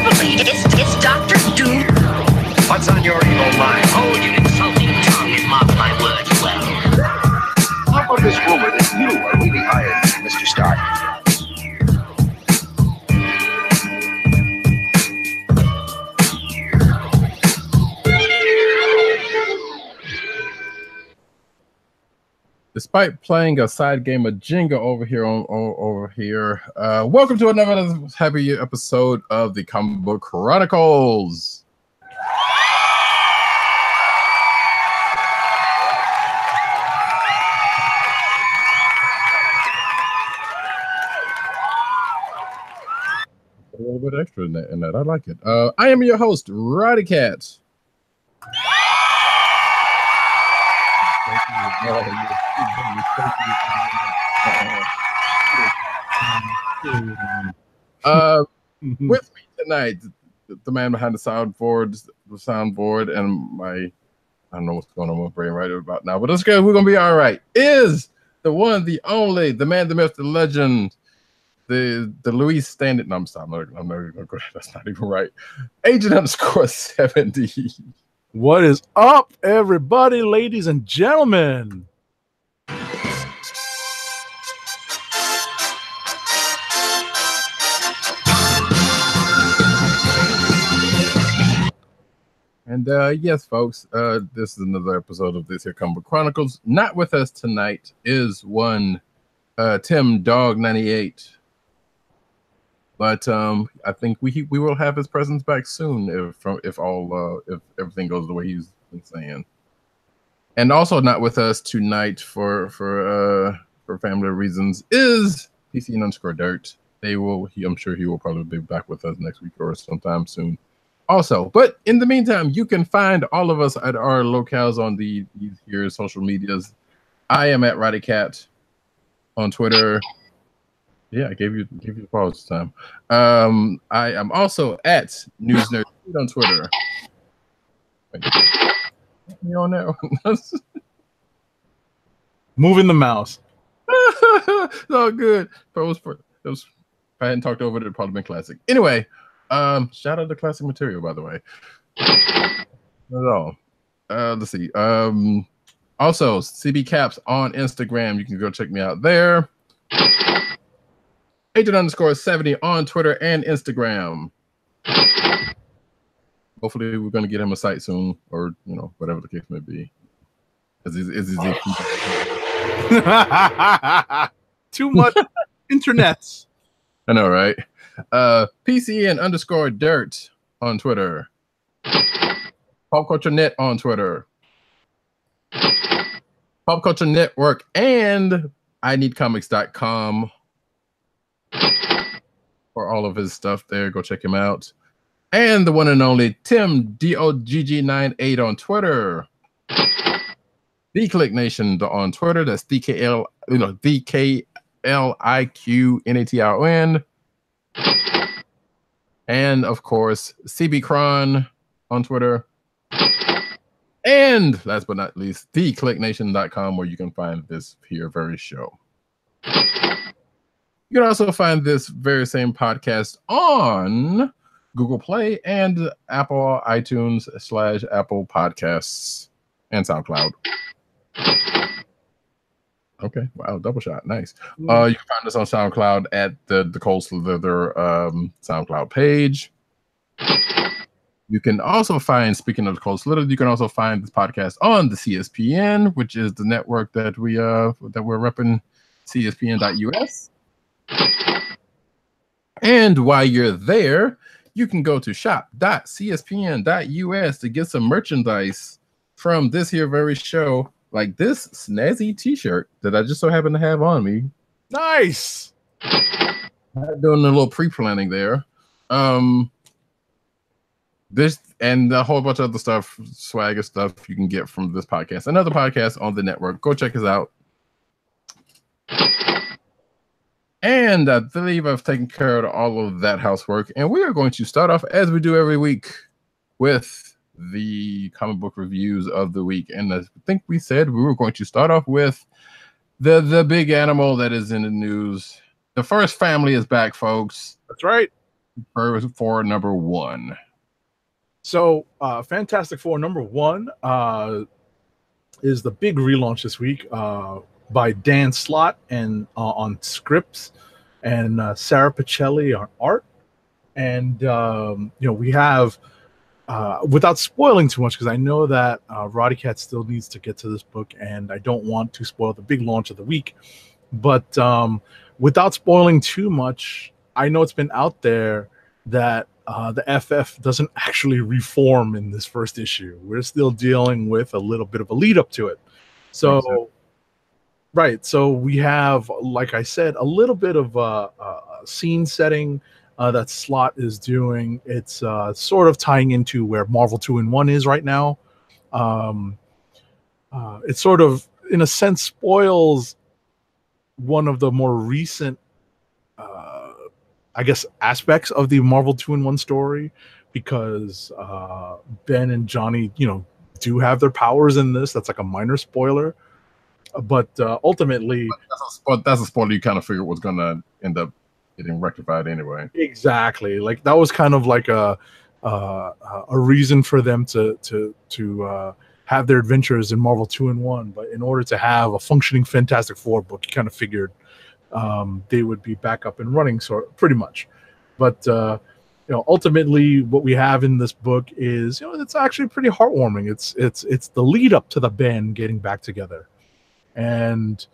probably. It's Dr. Doom. What's on your evil mind? Hold your insulting tongue and mark my words well. How about this rumor that you are really hired, Mr. Stark? Despite playing a side game of Jenga over here, welcome to another happy episode of the Comic Book Chronicles. A little bit extra in that. I like it. I am your host, Roddy Cat. With me tonight, the man behind the soundboard, and I don't know what's going on with my brain right about now, but it's good. We're gonna be all right. Is the one, the only, the man, the myth, the legend, the Luis Standard. No, I'm not gonna go. That's not even right. Agent _70. What is up, everybody, ladies and gentlemen? And yes, folks, this is another episode of this here Comic Book Chronicles. Not with us tonight is one Tim Dog 98. But I think we will have his presence back soon if everything goes the way he's been saying. And also not with us tonight for family reasons is PC _ Dirt. I'm sure he will probably be back with us next week or sometime soon. Also, but in the meantime, you can find all of us at our locales on these here social medias. I am at Roddy Cat on Twitter. Yeah, I gave you the pause this time. I am also at News Nerd on Twitter. You on that one? Moving the mouse. It's all good. If I hadn't talked over it, it'd probably been classic. Anyway, shout out to classic material, by the way. Not at all. Let's see. Also, CB Caps on Instagram. You can go check me out there. Agent _70 on Twitter and Instagram. Hopefully, we're going to get him a site soon, or whatever the case may be. Too much internets. I know, right? PCN _ Dirt on Twitter. Pop Culture Net on Twitter. Pop Culture Network and INeedComics.com for all of his stuff there. Go check him out. And the one and only Tim DOGG98 on Twitter. The KLIQ Nation on Twitter. That's DKLIQNATION. And of course, CB Cron on Twitter. And last but not least, thekliqnation.com, where you can find this here very show. You can also find this very same podcast on Google Play and Apple iTunes / Apple Podcasts and SoundCloud. Okay, wow, double shot, nice. You can find us on SoundCloud at the Cold Slither SoundCloud page. You can also find, speaking of the Cold Slither, you can also find this podcast on the CSPN, which is the network that we're repping, CSPN.us. And while you're there, you can go to shop.cspn.us to get some merchandise from this here very show, like this snazzy t-shirt that I just so happen to have on me. Nice. I'm doing a little pre-planning there. This and a whole bunch of other stuff, swagger stuff you can get from this podcast. Another podcast on the network. Go check us out. And I believe I've taken care of all of that housework. And we are going to start off, as we do every week, with the comic book reviews of the week. And I think we said we were going to start off with the big animal that is in the news. The first family is back, folks. That's right. for number one. So, Fantastic Four #1 is the big relaunch this week by Dan Slott and on scripts, and Sarah Pichelli on art. And we have, without spoiling too much, because I know that Roddy Cat still needs to get to this book, and I don't want to spoil the big launch of the week. But without spoiling too much, I know it's been out there that the FF doesn't actually reform in this first issue. We're still dealing with a little bit of a lead up to it. So, right. So we have, like I said, a little bit of a scene setting that Slott is doing. It's sort of tying into where Marvel 2-in-1 is right now. It sort of, in a sense, spoils one of the more recent I guess aspects of the Marvel 2-in-1 story, because Ben and Johnny, do have their powers in this. That's like a minor spoiler, but ultimately, that's a spoiler you kind of figured was going to end up getting rectified anyway. Exactly. Like that was kind of like a reason for them to have their adventures in Marvel 2-in-1. But in order to have a functioning Fantastic Four book, you kind of figured they would be back up and running, pretty much. But ultimately, what we have in this book is, it's actually pretty heartwarming. It's the lead up to the band getting back together, and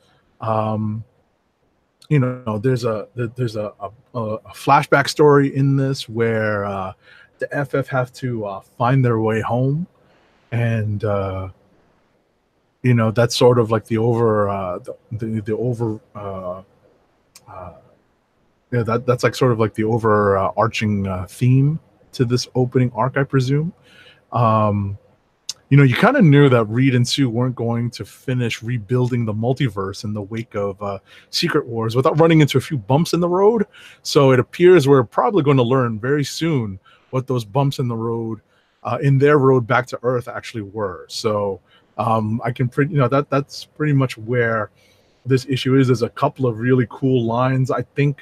there's a flashback story in this where the FF have to find their way home, and that's sort of like the that's like sort of like the overarching theme to this opening arc, I presume. You kind of knew that Reed and Sue weren't going to finish rebuilding the multiverse in the wake of Secret Wars without running into a few bumps in the road. So it appears we're probably going to learn very soon what those bumps in the road, in their road back to Earth, actually were. So I can that's pretty much where this issue is. There's a couple of really cool lines. I think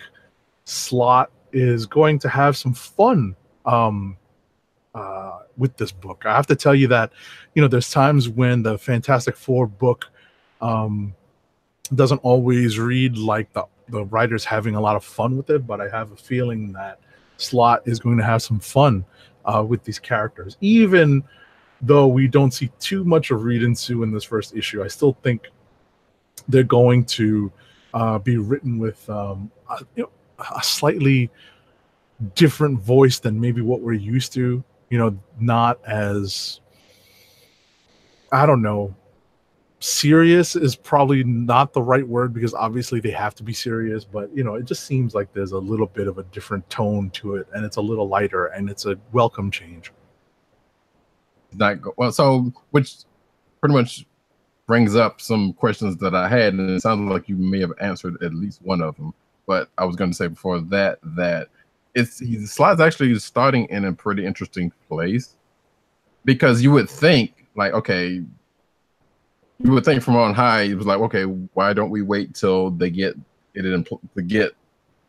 Slott is going to have some fun with this book. I have to tell you that, there's times when the Fantastic Four book doesn't always read like the writer's having a lot of fun with it, but I have a feeling that Slott is going to have some fun with these characters. Even though we don't see too much of Reed and Sue in this first issue, I still think they're going to be written with a slightly different voice than maybe what we're used to. Not as, I don't know, serious is probably not the right word, because obviously they have to be serious, but it just seems like there's a little bit of a different tone to it, and it's a little lighter, and it's a welcome change. So which pretty much brings up some questions that I had, and it sounds like you may have answered at least one of them. But I was going to say before that Slott's actually starting in a pretty interesting place, because you would think, like, okay, you would think from on high, it was like, okay, why don't we wait till they get to get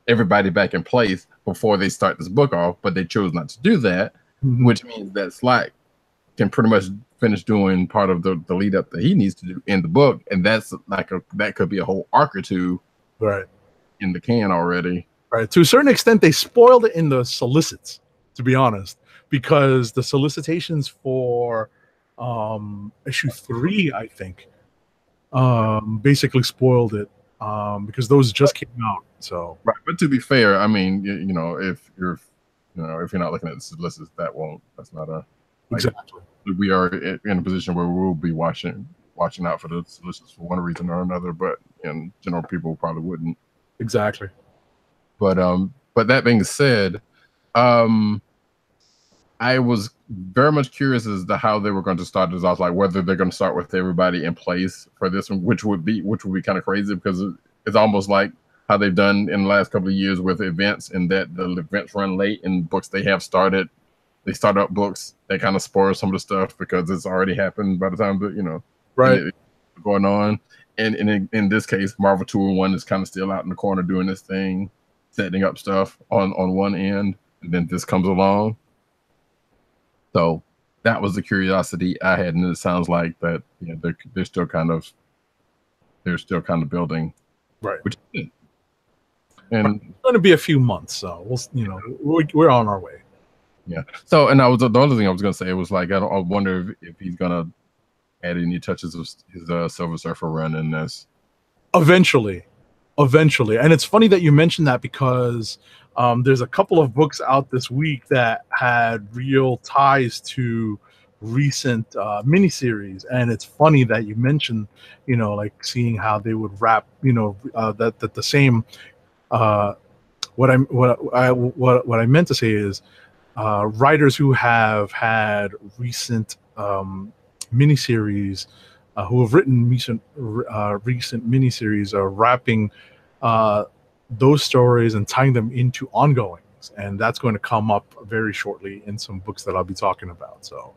everybody back in place before they start this book off? But they chose not to do that, which means that Slott can pretty much finish doing part of the lead up that he needs to do in the book, and that's like that could be a whole arc or two, right, in the can already. Right. To a certain extent, they spoiled it in the solicits, to be honest, because the solicitations for issue 3, I think, basically spoiled it, because those just came out. So right. But to be fair, I mean, if you're not looking at the solicits, that's not a exactly. We are in a position where we'll be watching out for the solicits for one reason or another, but in general, people probably wouldn't. Exactly. But that being said, I was very much curious as to how they were going to start this off, like whether they're going to start with everybody in place for this one, which would be kind of crazy, because it's almost like how they've done in the last couple of years with events, and that the events run late in books they have started. They start up books that kind of spoil some of the stuff because it's already happened by the time that right, going on. And in this case, Marvel 2-in-1 is kind of still out in the corner doing this thing, setting up stuff on one end. and then this comes along. So that was the curiosity I had, and it sounds like that. Yeah, they're still kind of building, Right. which is good. And It's going to be a few months, so we're on our way. yeah. So, and the other thing I was gonna say was like I wonder if he's gonna add any touches of his Silver Surfer run in this. Eventually, and it's funny that you mentioned that because there's a couple of books out this week that had real ties to recent miniseries, and it's funny that you mentioned, like seeing how they would wrap, that the same. What I meant to say is writers who have had recent miniseries, who have written recent miniseries, are wrapping those stories and tying them into ongoings, and that's going to come up very shortly in some books that I'll be talking about. So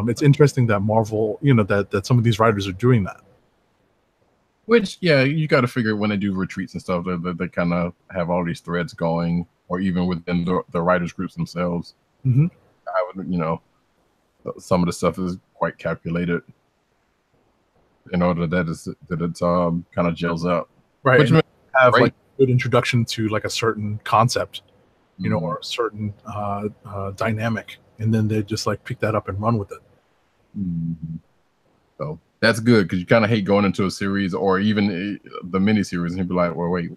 it's interesting that Marvel, that some of these writers are doing that. Which, yeah, you got to figure when they do retreats and stuff, they kind of have all these threads going, or even within the writers groups themselves. Mm-hmm. I would, some of the stuff is quite calculated in order that it's kind of gels up. Right. Which and have like good introduction to like a certain concept, or a certain dynamic, and then they just like pick that up and run with it. Mm-hmm. So that's good, because you kind of hate going into a series or even the mini series and you'd be like, well, wait,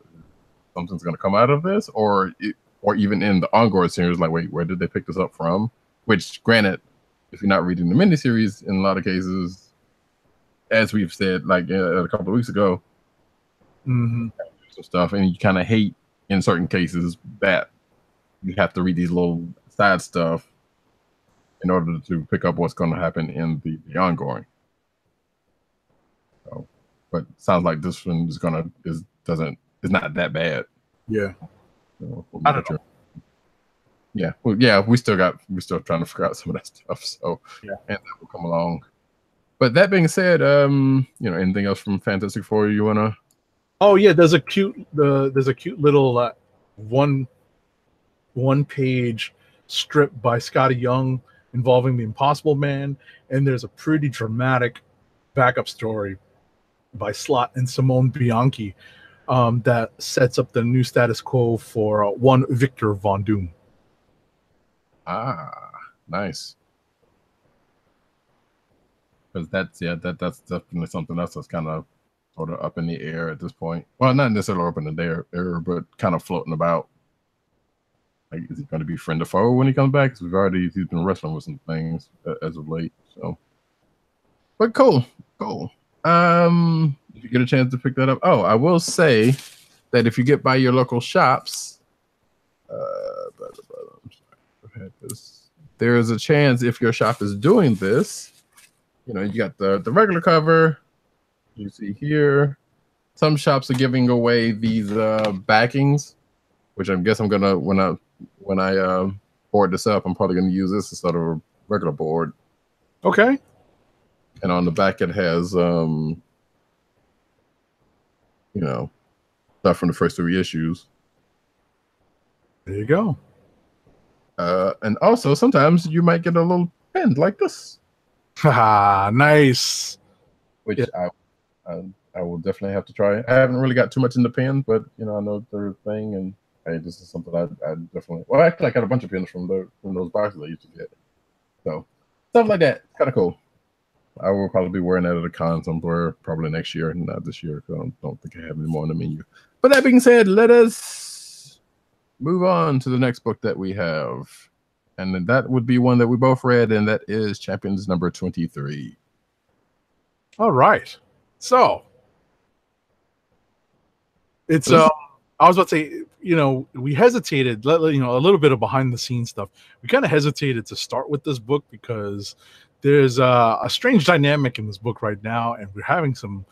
something's going to come out of this, or even in the ongoing series, like, wait, where did they pick this up from? Which, granted, if you're not reading the mini series, in a lot of cases, as we've said, like a couple of weeks ago, mm-hmm. some stuff, and you kind of hate in certain cases that you have to read these little side stuff in order to pick up what's going to happen in the ongoing. So, but sounds like this one is not that bad. Yeah. So, I don't know. Yeah. Well, yeah, we're still trying to figure out some of that stuff. So yeah, and that will come along. But that being said, anything else from Fantastic Four you wanna? Oh yeah, there's a cute little one page strip by Scotty Young involving the Impossible Man, and there's a pretty dramatic backup story by Slott and Simone Bianchi that sets up the new status quo for one Victor Von Doom. Ah, nice. Because that's definitely something else that's kind of sort of up in the air at this point. Well, not necessarily up in the air, but kind of floating about. Like, is he going to be friend or foe when he comes back? Because he's been wrestling with some things as of late. So, but cool. If you get a chance to pick that up, I will say that if you get by your local shops, there is a chance if your shop is doing this. You got the regular cover. You see here, some shops are giving away these backings, which I guess I'm gonna when I board this up, I'm probably gonna use this instead of a regular board. Okay. And on the back it has stuff from the first 3 issues. There you go. And also sometimes you might get a little pen like this. Nice. Which I will definitely have to try. I haven't really got too much in the pen, but I know the thing, and hey, this is something I definitely. Well, actually, I got a bunch of pens from those boxes I used to get. So stuff like that, kind of cool. I will probably be wearing that at a con somewhere, probably next year, not this year, because I don't think I have any more on the menu. But that being said, let us move on to the next book that we have, and that would be one that we both read, and that is Champions number 23. All right, so it's I was about to say, we hesitated, a little bit of behind the scenes stuff. We kind of hesitated to start with this book because there's a strange dynamic in this book right now, and we're having some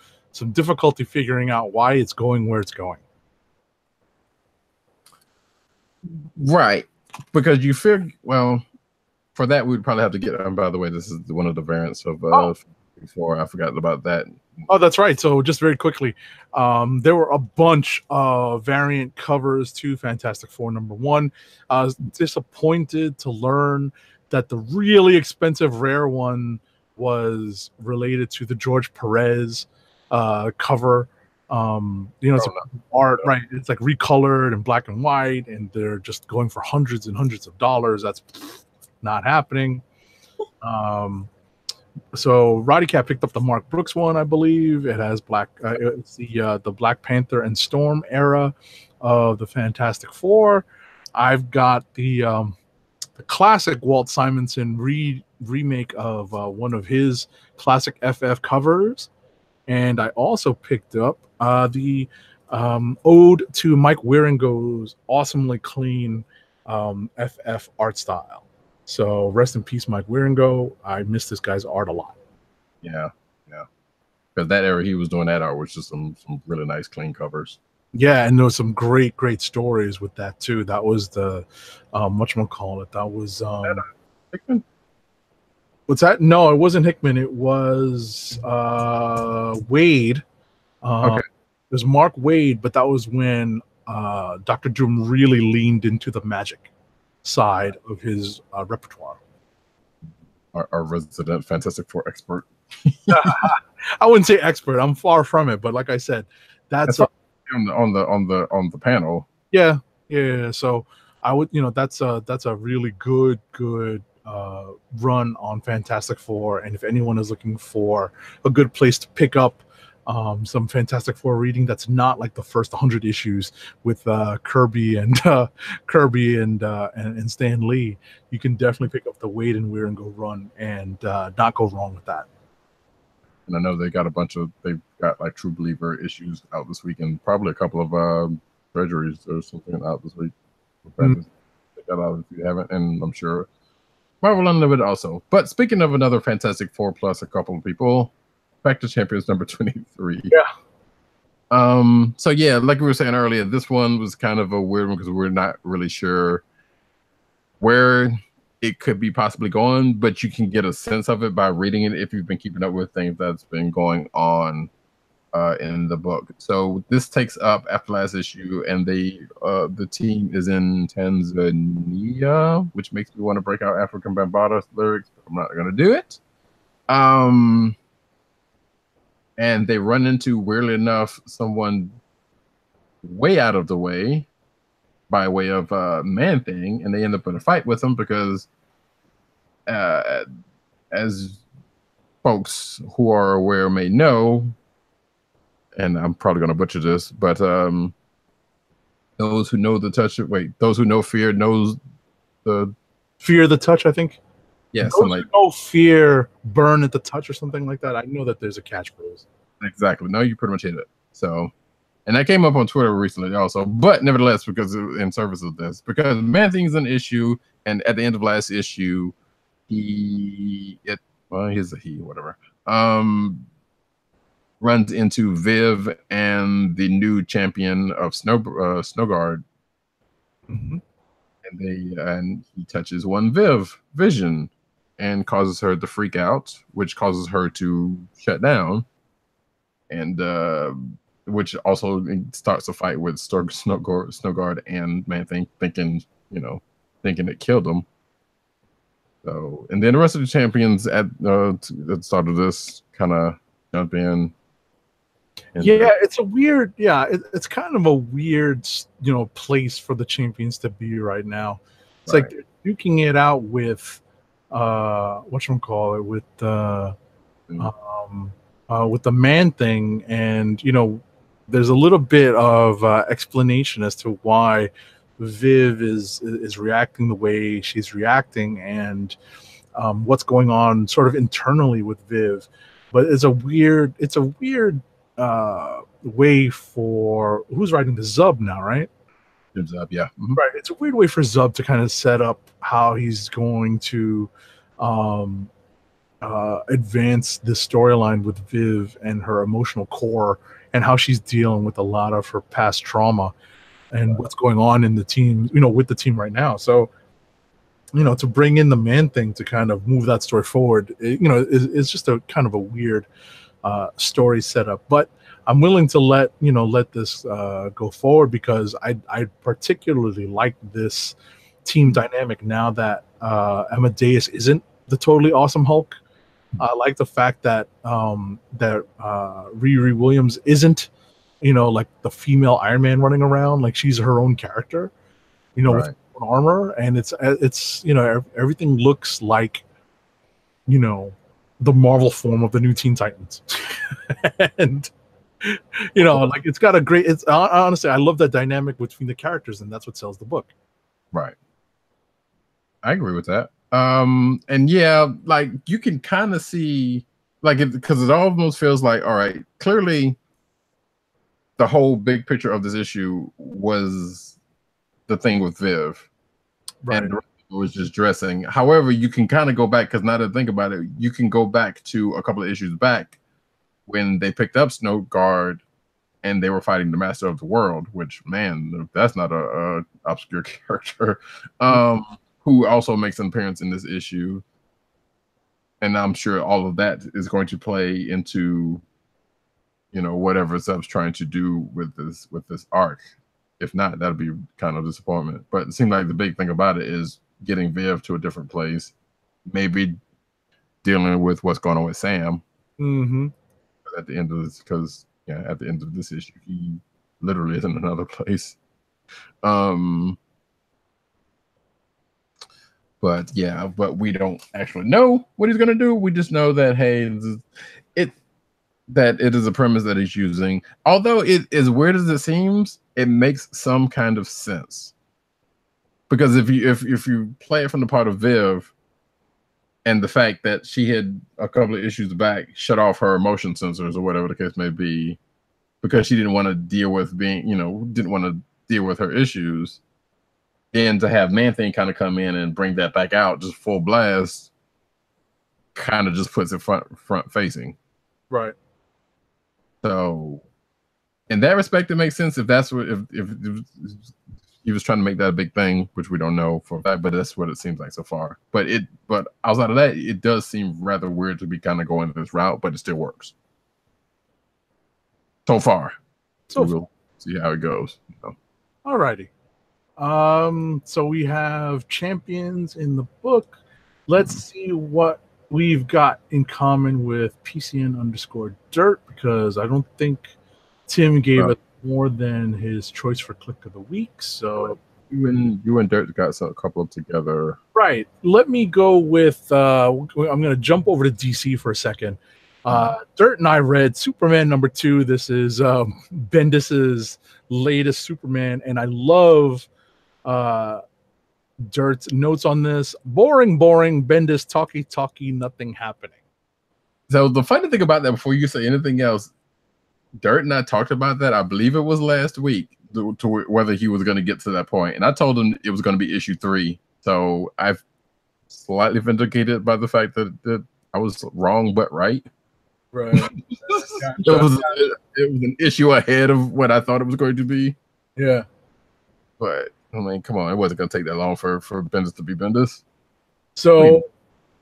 difficulty figuring out why it's going where it's going. Right, because you figure, well, for that we'd probably have to get. By the way, this is one of the variants of before. I forgot about that. Oh, that's right. So just very quickly, there were a bunch of variant covers to Fantastic Four #1. I was disappointed to learn that the really expensive rare one was related to the George Perez cover. It's art, right? It's like recolored and black and white, and they're just going for hundreds and hundreds of dollars. That's not happening. So Roddy Cat picked up the Mark Brooks one, I believe. It has it's the Black Panther and Storm era of the Fantastic Four. I've got the classic Walt Simonson remake of one of his classic FF covers, and I also picked up the ode to Mike Wieringo's awesomely clean FF art style. So rest in peace, Mike Wieringo. I miss this guy's art a lot. Yeah. Because that era he was doing that art was just some really nice clean covers. Yeah, and there was some great stories with that too. That was the whatchamacallit. That was Hickman? What's that? No, it wasn't Hickman. It was Wade. Okay. It was Mark Wade, but that was when Dr. Doom really leaned into the magic side of his repertoire. Our resident Fantastic Four expert. I wouldn't say expert. I'm far from it, but like I said, that's on the panel. Yeah. So I would, that's a really good run on Fantastic Four, and if anyone is looking for a good place to pick up some Fantastic Four reading that's not like the first 100 issues with Kirby and Stan Lee, you can definitely pick up the Wade and Wieringo run and not go wrong with that. And I know they've got like True Believer issues out this week, and probably a couple of treasuries or something out this week. Check that out if you haven't, and I'm sure Marvel Unlimited also. But speaking of another Fantastic Four plus a couple of people, back to Champions #23. Yeah. So yeah, like we were saying earlier, this one was kind of a weird one because we're not really sure where it could be possibly going, but you can get a sense of it by reading it if you've been keeping up with things that's been going on in the book. So this takes up after last issue, and the team is in Tanzania, which makes me want to break out African Bambaataa lyrics, but I'm not going to do it. And they run into, weirdly enough, someone way out of the way by way of Man-Thing, and they end up in a fight with him because, as folks who are aware may know, and I'm probably going to butcher this, but those who know those who know fear knows the Fear the touch, I think. Yeah, those who know fear burn at the touch or something like that. I know that there's a catchphrase. Exactly. No, you pretty much hit it. So, and that came up on Twitter recently also, but nevertheless, because in service of this, because Man-Thing's an issue, and at the end of last issue, whatever, runs into Viv and the new champion of Snowguard, and he touches one Vision, and causes her to freak out, which causes her to shut down, and which also starts a fight with Snowguard and Man-Thing, thinking it killed him. So, and then the rest of the champions at the start of this kind of jump in. It's a weird. It's kind of a weird, place for the champions to be right now. It's like they're duking it out with, whatchamacallit, with the Man-Thing, and there's a little bit of explanation as to why Viv is reacting the way she's reacting, and what's going on sort of internally with Viv. But it's a weird way for who's writing the Zub now, right? Zub, yeah. Right. It's a weird way for Zub to kind of set up how he's going to advance the storyline with Viv and her emotional core, and how she's dealing with a lot of her past trauma and what's going on in the team, with the team right now. So, to bring in the Man-Thing to kind of move that story forward, it's just a kind of a weird story setup. But I'm willing to let this go forward because I particularly like this team dynamic now that Amadeus isn't the totally awesome Hulk. I like the fact that Riri Williams isn't, like the female Iron Man running around. Like she's her own character, with Right. her own armor, and it's everything looks like, the Marvel form of the new Teen Titans, and like it's got a great. It's honestly, I love that dynamic between the characters, and that's what sells the book. Right. I agree with that. And yeah, like you can kind of see, like, because it almost feels like, all right, clearly the whole big picture of this issue was the thing with Viv, Right. and the rest of it was just dressing. However, you can kind of go back, because now that I think about it, you can go back to a couple of issues back when they picked up Snow Guard and they were fighting the Master of the World, which, man, that's not a obscure character. Who also makes an appearance in this issue. And I'm sure all of that is going to play into, whatever Zeb's trying to do with this arc. If not, that'll be kind of disappointment. But it seems like the big thing about it is getting Viv to a different place, maybe dealing with what's going on with Sam. Mm-hmm. At the end of this, because at the end of this issue, he literally is in another place. But we don't actually know what he's gonna do. We just know that it is a premise that he's using. Although it as weird as it seems, it makes some kind of sense. Because if you play it from the part of Viv and the fact that she had a couple of issues back shut off her motion sensors or whatever the case may be, because she didn't want to deal with didn't want to deal with her issues. Then to have Man-Thing kind of come in and bring that back out just full blast, kind of just puts it front facing. Right. So, in that respect, it makes sense if that's what if he was trying to make that a big thing, which we don't know for a fact, but that's what it seems like so far. But outside of that, it does seem rather weird to be kind of going this route, but it still works so far. So we'll see how it goes. Alrighty. So we have champions in the book. Let's see what we've got in common with PCN_Dirt, because I don't think Tim gave us more than his choice for click of the week. So you and Dirt got a couple of together. Right. Let me go with I'm gonna jump over to DC for a second. Dirt and I read Superman #2. This is Bendis's latest Superman, and I love Dirt's notes on this. Boring, Bendis talky, nothing happening. So the funny thing about that, before you say anything else, Dirt and I talked about that. I believe it was last week, to whether he was going to get to that point, and I told him it was going to be issue 3. So I've slightly vindicated by the fact that I was wrong but right. Right. It was an issue ahead of what I thought it was going to be. Yeah. But I mean, come on, it wasn't going to take that long for Bendis to be Bendis. So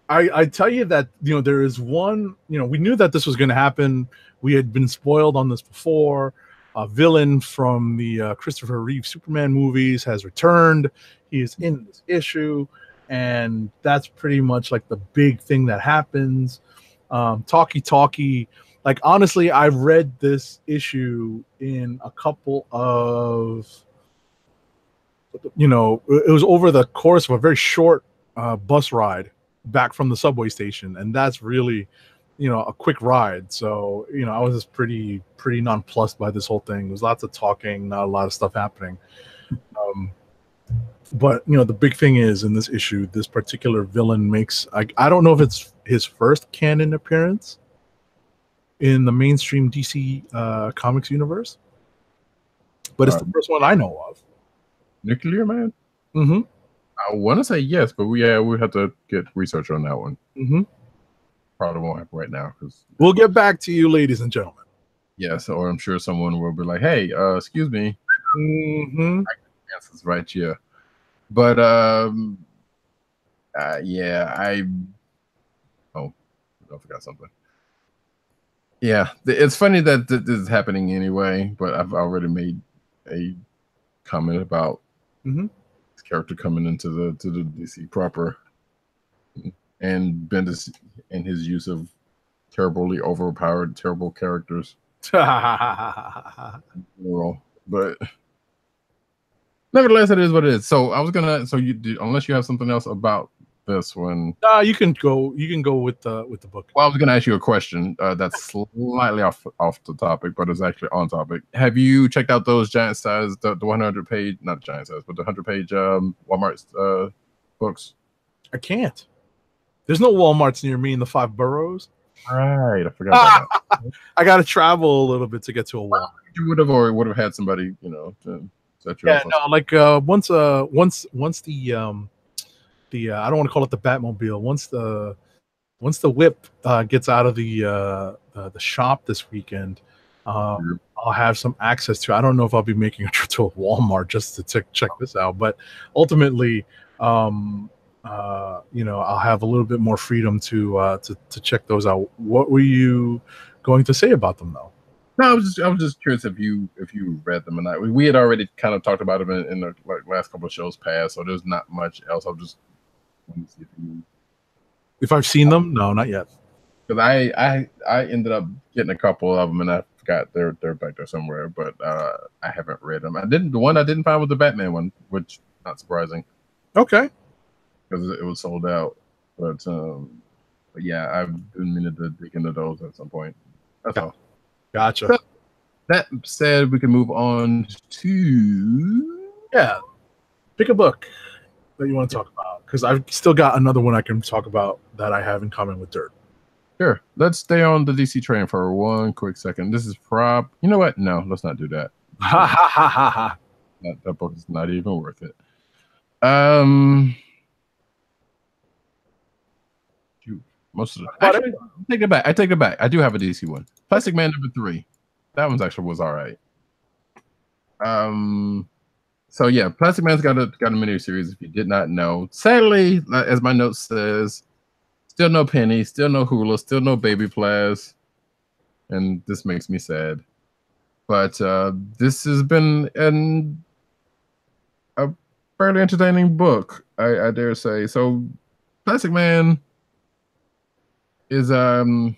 I tell you that, there is one, we knew that this was going to happen. We had been spoiled on this before. A villain from the Christopher Reeve Superman movies has returned. He is in this issue, and that's pretty much like the big thing that happens. Talky. Like, honestly, I've read this issue in a couple of, it was over the course of a very short bus ride back from the subway station, and that's really, a quick ride. So, I was just pretty nonplussed by this whole thing. There's lots of talking, not a lot of stuff happening. But the big thing is, in this issue, this particular villain makes, I don't know if it's his first canon appearance in the mainstream DC comics universe, but it's the first one I know of. Nuclear Man? Mm-hmm. I want to say yes, but we have to get research on that one. Mm-hmm. Probably won't happen right now, because we'll get back to you, ladies and gentlemen. Yes, or I'm sure someone will be like, "Hey, excuse me." Mm-hmm. Yes, it's right here. But I forgot something. Yeah, it's funny that this is happening anyway, but I've already made a comment about Mm-hmm. this character coming into the DC proper, and Bendis and his use of terribly overpowered, terrible characters. But nevertheless, it is what it is. So I was gonna. So you do, unless you have something else about this one. You can go. You can go with the book. Well, I was gonna ask you a question that's slightly off the topic, but it's actually on topic. Have you checked out those giant size, the 100 page, not giant size, but the 100 page Walmart books? I can't. There's no Walmarts near me in the 5 boroughs. Right, I forgot about that. I got to travel a little bit to get to a Walmart. You would have had somebody, to set you up. No, like once the I don't want to call it the Batmobile. Once the whip gets out of the shop this weekend, I'll have some access to. I don't know if I'll be making a trip to a Walmart just to check this out, but ultimately, I'll have a little bit more freedom to check those out. What were you going to say about them, though? No, I was just curious if you read them or not. We had already kind of talked about them in the last couple of shows past, so there's not much else. I was just wanting to see if I've seen them. No, not yet. Because I ended up getting a couple of them and I forgot they're back there somewhere, but I haven't read them. The one I didn't find was the Batman one, which not surprising. Okay. Because it was sold out. But yeah, I've been meaning to dig into those at some point. That's all. Gotcha. So, that said, we can move on to pick a book that you want to talk about, because I've still got another one I can talk about that I have in common with Dirt. Sure. Let's stay on the DC train for one quick second. This is you know what? No, let's not do that. Ha ha ha ha ha. That book is not even worth it. Most of the actually, I take it back. I do have a DC one. Plastic Man #3. That one's actually was all right. So yeah, Plastic Man's got a miniseries. If you did not know, sadly, as my note says, still no Penny, still no Hula, still no Baby Plas, and this makes me sad. But this has been a fairly entertaining book, I dare say. So, Plastic Man is in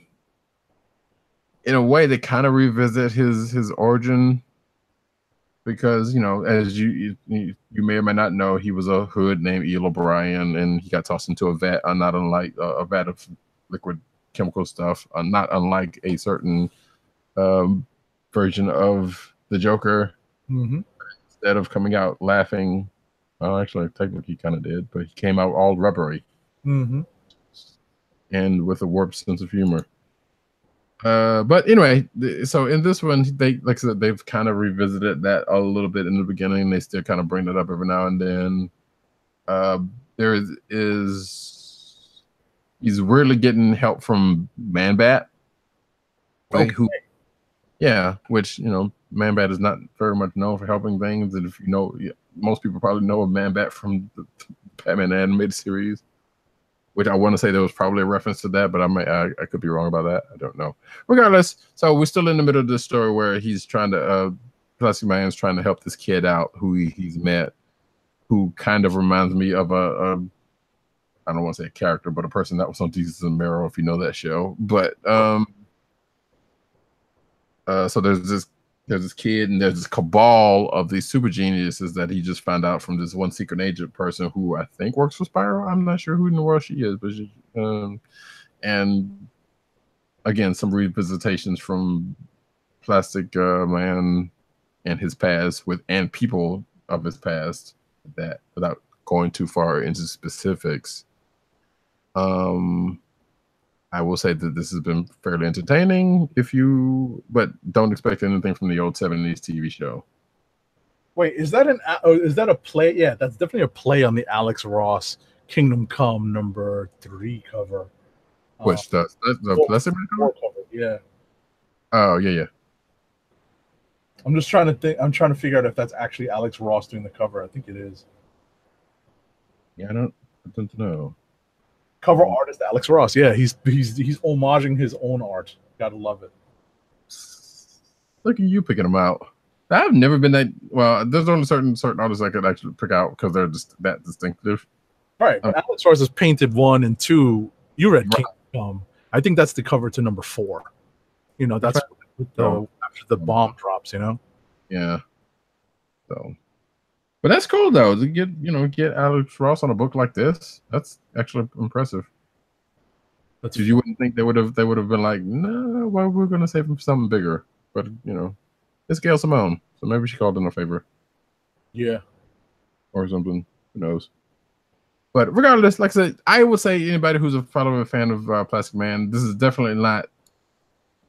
a way they kind of revisit his origin, because as you may or may not know, he was a hood named E. O'Brien, and he got tossed into a vat, not unlike a vat of liquid chemical stuff, not unlike a certain version of the Joker. Mm-hmm. Instead of coming out laughing, well, actually technically he kind of did, but he came out all rubbery. Mm-hmm. And with a warped sense of humor. But anyway, so in this one, they, like I said, they've kind of revisited that a little bit in the beginning. They still kind of bring it up every now and then. There is he's really getting help from Man-Bat. Right? Okay. Which Man-Bat is not very much known for helping things. And if most people probably know of Man-Bat from the Batman animated series, which I want to say there was probably a reference to that, but I could be wrong about that. I don't know. Regardless, so we're still in the middle of this story where he's trying to, Plastic Man's trying to help this kid out who he's met, who kind of reminds me of I don't want to say a character, but a person that was on Jesus and Mero, if you know that show. But so there's this kid, and there's this cabal of these super geniuses that he just found out from this one secret agent person who I think works for Spyro. I'm not sure who in the world she is, but and again, some revisitations from Plastic Man and his past and people of his past, that without going too far into specifics. I will say that this has been fairly entertaining, but don't expect anything from the old 70s TV show. Wait, is that a play? Yeah, that's definitely a play on the Alex Ross Kingdom Come #3 cover. Which does the Plastic Man cover? Yeah. Oh yeah. I'm just trying to think. I'm trying to figure out if that's actually Alex Ross doing the cover. I think it is. Yeah, I don't know. Cover artist Alex Ross. Yeah, he's homaging his own art. Gotta love it. Look at you picking them out. I've never been that well. There's only certain artists I could actually pick out because they're just that distinctive. Right, but Alex Ross has painted 1 and 2. You read King Come. I think that's the cover to number 4. You know, that's after the bomb drops. You know. Yeah. So, but that's cool though to get Alex Ross on a book like this. That's actually impressive. Because you wouldn't think they would have been like, no, well, we're gonna save him for something bigger. But it's Gail Simone, so maybe she called in a favor. Yeah. Or something. Who knows? But regardless, like I said, I would say anybody who's a follower and fan of Plastic Man, this is definitely not.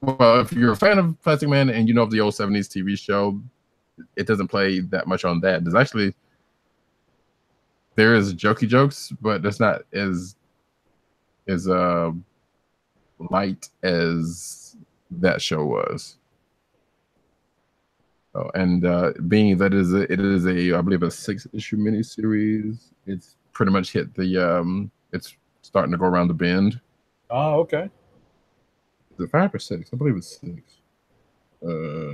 Well, if you're a fan of Plastic Man and you know of the old 70s TV show, it doesn't play that much on that. There is jokey jokes, but it's not as light as that show was. Oh, and being that it is a I believe a 6-issue miniseries, it's pretty much hit the it's starting to go around the bend. Oh, okay. Is it 5 or 6? I believe it's 6.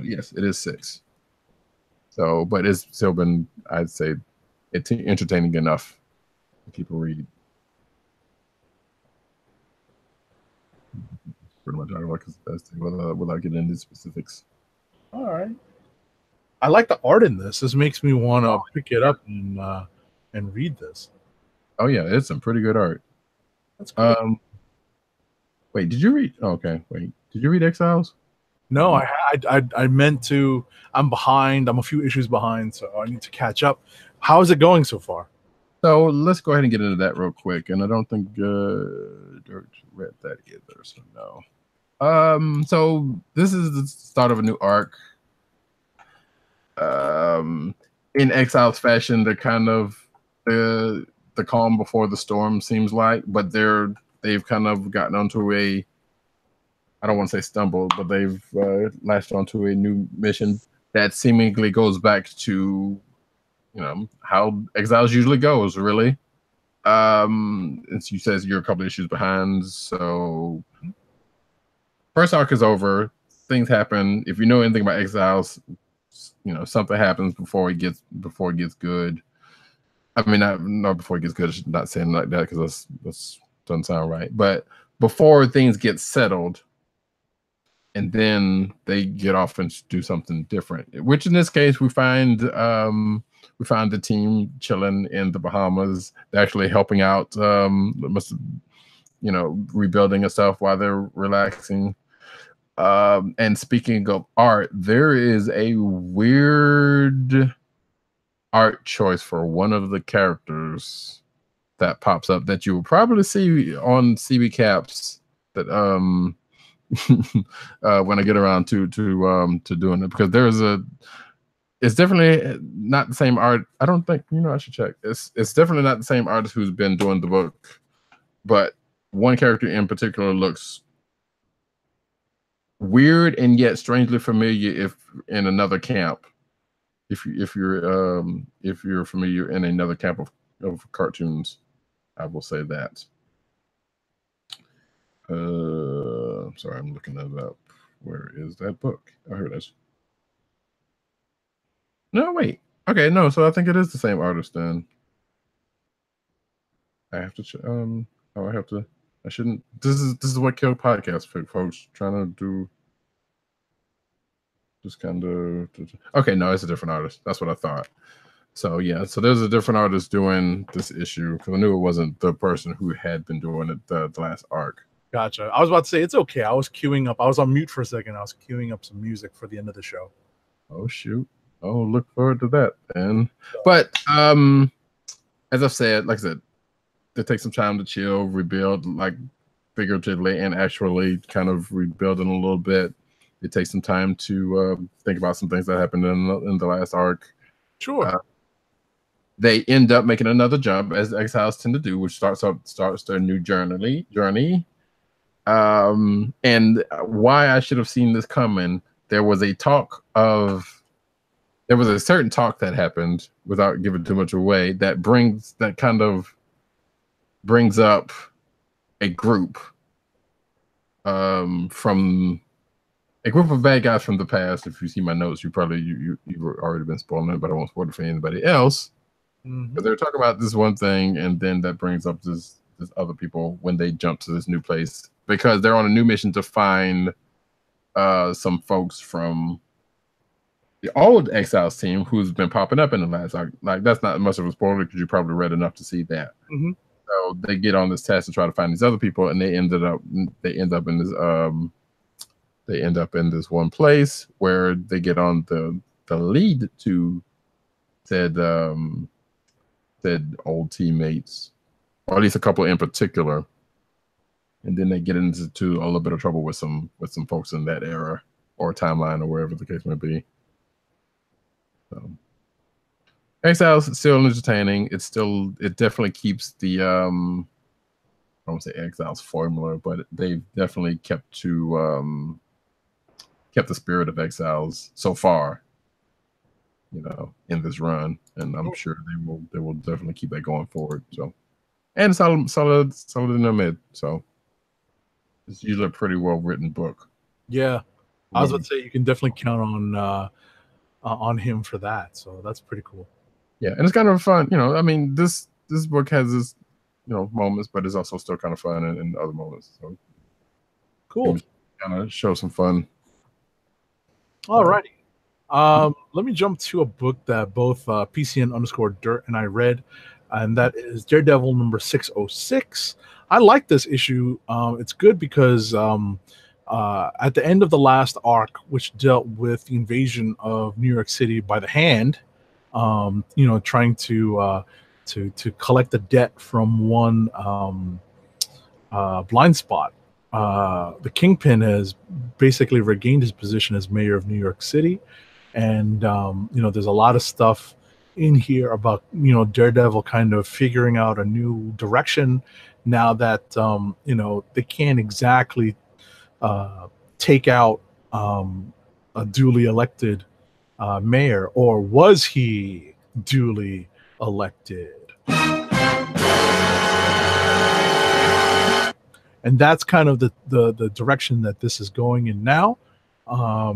Yes, it is 6. So, but it's still been, I'd say, it's entertaining enough for people read. Pretty much, I like his best without getting into specifics. All right. I like the art in this. This makes me want to pick it up and read this. Oh yeah, it's some pretty good art. That's cool. Wait, did you read? Oh, okay, wait, did you read Exiles? No, I meant to. I'm behind. I'm a few issues behind, so I need to catch up. How is it going so far? So let's go ahead and get into that real quick. And I don't think Dirt read that either, so no. So this is the start of a new arc. In Exiles fashion, they're kind of the calm before the storm seems like, but they've kind of gotten onto a, I don't want to say stumble, but they've latched onto a new mission that seemingly goes back to, how Exiles usually goes, really. And she says you're a couple of issues behind, so first arc is over. Things happen. If you know anything about Exiles, something happens before it gets good. I mean, not before it gets good. I should not saying like that because that's doesn't sound right. But before things get settled, and then they get off and do something different. Which in this case, we find the team chilling in the Bahamas. They're actually helping out, rebuilding and stuff while they're relaxing. And speaking of art, there is a weird art choice for one of the characters that pops up that you will probably see on CB Caps that when I get around to doing it, because it's definitely not the same art. I don't think, I should check. It's definitely not the same artist who's been doing the book, but one character in particular looks weird and yet strangely familiar if in another camp. If you're familiar in another camp of cartoons, I will say that. Sorry, I'm looking that up. Where is that book? Oh, here it is. No, wait. Okay, no. So I think it is the same artist then. I have to. I have to. I shouldn't. This is what killed podcast folks. Trying to do. Just kind of. Okay, no, it's a different artist. That's what I thought. So yeah, so there's a different artist doing this issue because I knew it wasn't the person who had been doing it the last arc. Gotcha. I was about to say it's okay. I was queuing up. I was on mute for a second. I was queuing up some music for the end of the show. Oh shoot! Oh, look forward to that then. But as I've said, like I said, they take some time to chill, rebuild, like figuratively and actually, kind of rebuilding a little bit. It takes some time to think about some things that happened in the last arc. Sure. They end up making another jump, as Exiles tend to do, which starts their new journey. And why I should have seen this coming, there was a certain talk that happened, without giving too much away, that kind of brings up a group from a group of bad guys from the past. If you see my notes, you've already been spoiling it, but I won't spoil it for anybody else. But they're talking about this one thing, and then that brings up this other people when they jump to this new place because they're on a new mission to find some folks from the old Exiles team who's been popping up in the last like that's not much of a spoiler because you probably read enough to see that. So they get on this task to try to find these other people, and they end up in this one place where they get on the lead to said old teammates, or at least a couple in particular, and then they get into a little bit of trouble with some folks in that era or timeline or wherever the case may be. So Exiles is still entertaining. It definitely keeps the I won't say Exiles formula, but they've definitely kept the spirit of Exiles so far, in this run, and I'm sure they will definitely keep that going forward. So, and solid in the mid. So it's usually a pretty well written book. Yeah, I was about to say you can definitely count on him for that. So that's pretty cool. Yeah, and it's kind of fun. I mean, this book has its moments, but it's also still kind of fun in other moments. So cool. Kind of show some fun. All righty. Let me jump to a book that both PCN_Dirt and I read, and that is Daredevil number 606. I like this issue. It's good because at the end of the last arc, which dealt with the invasion of New York City by the Hand, trying to collect the debt from one blind spot. The Kingpin has basically regained his position as mayor of New York City, and there's a lot of stuff in here about Daredevil kind of figuring out a new direction now that they can't exactly take out a duly elected mayor, or was he duly elected? And that's kind of the direction that this is going in now. A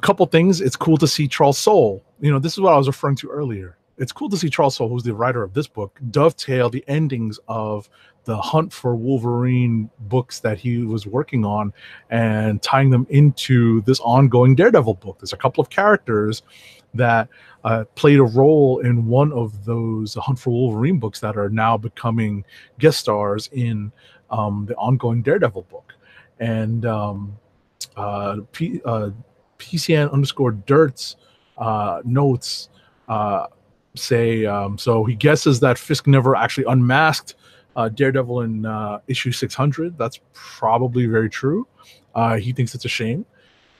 couple things. It's cool to see Charles Soule. This is what I was referring to earlier. It's cool to see Charles Soule, who's the writer of this book, dovetail the endings of the Hunt for Wolverine books that he was working on and tying them into this ongoing Daredevil book. There's a couple of characters that played a role in one of those Hunt for Wolverine books that are now becoming guest stars in the ongoing Daredevil book. And PCN_Dirt's notes say, so he guesses that Fisk never actually unmasked Daredevil in issue 600. That's probably very true. He thinks it's a shame.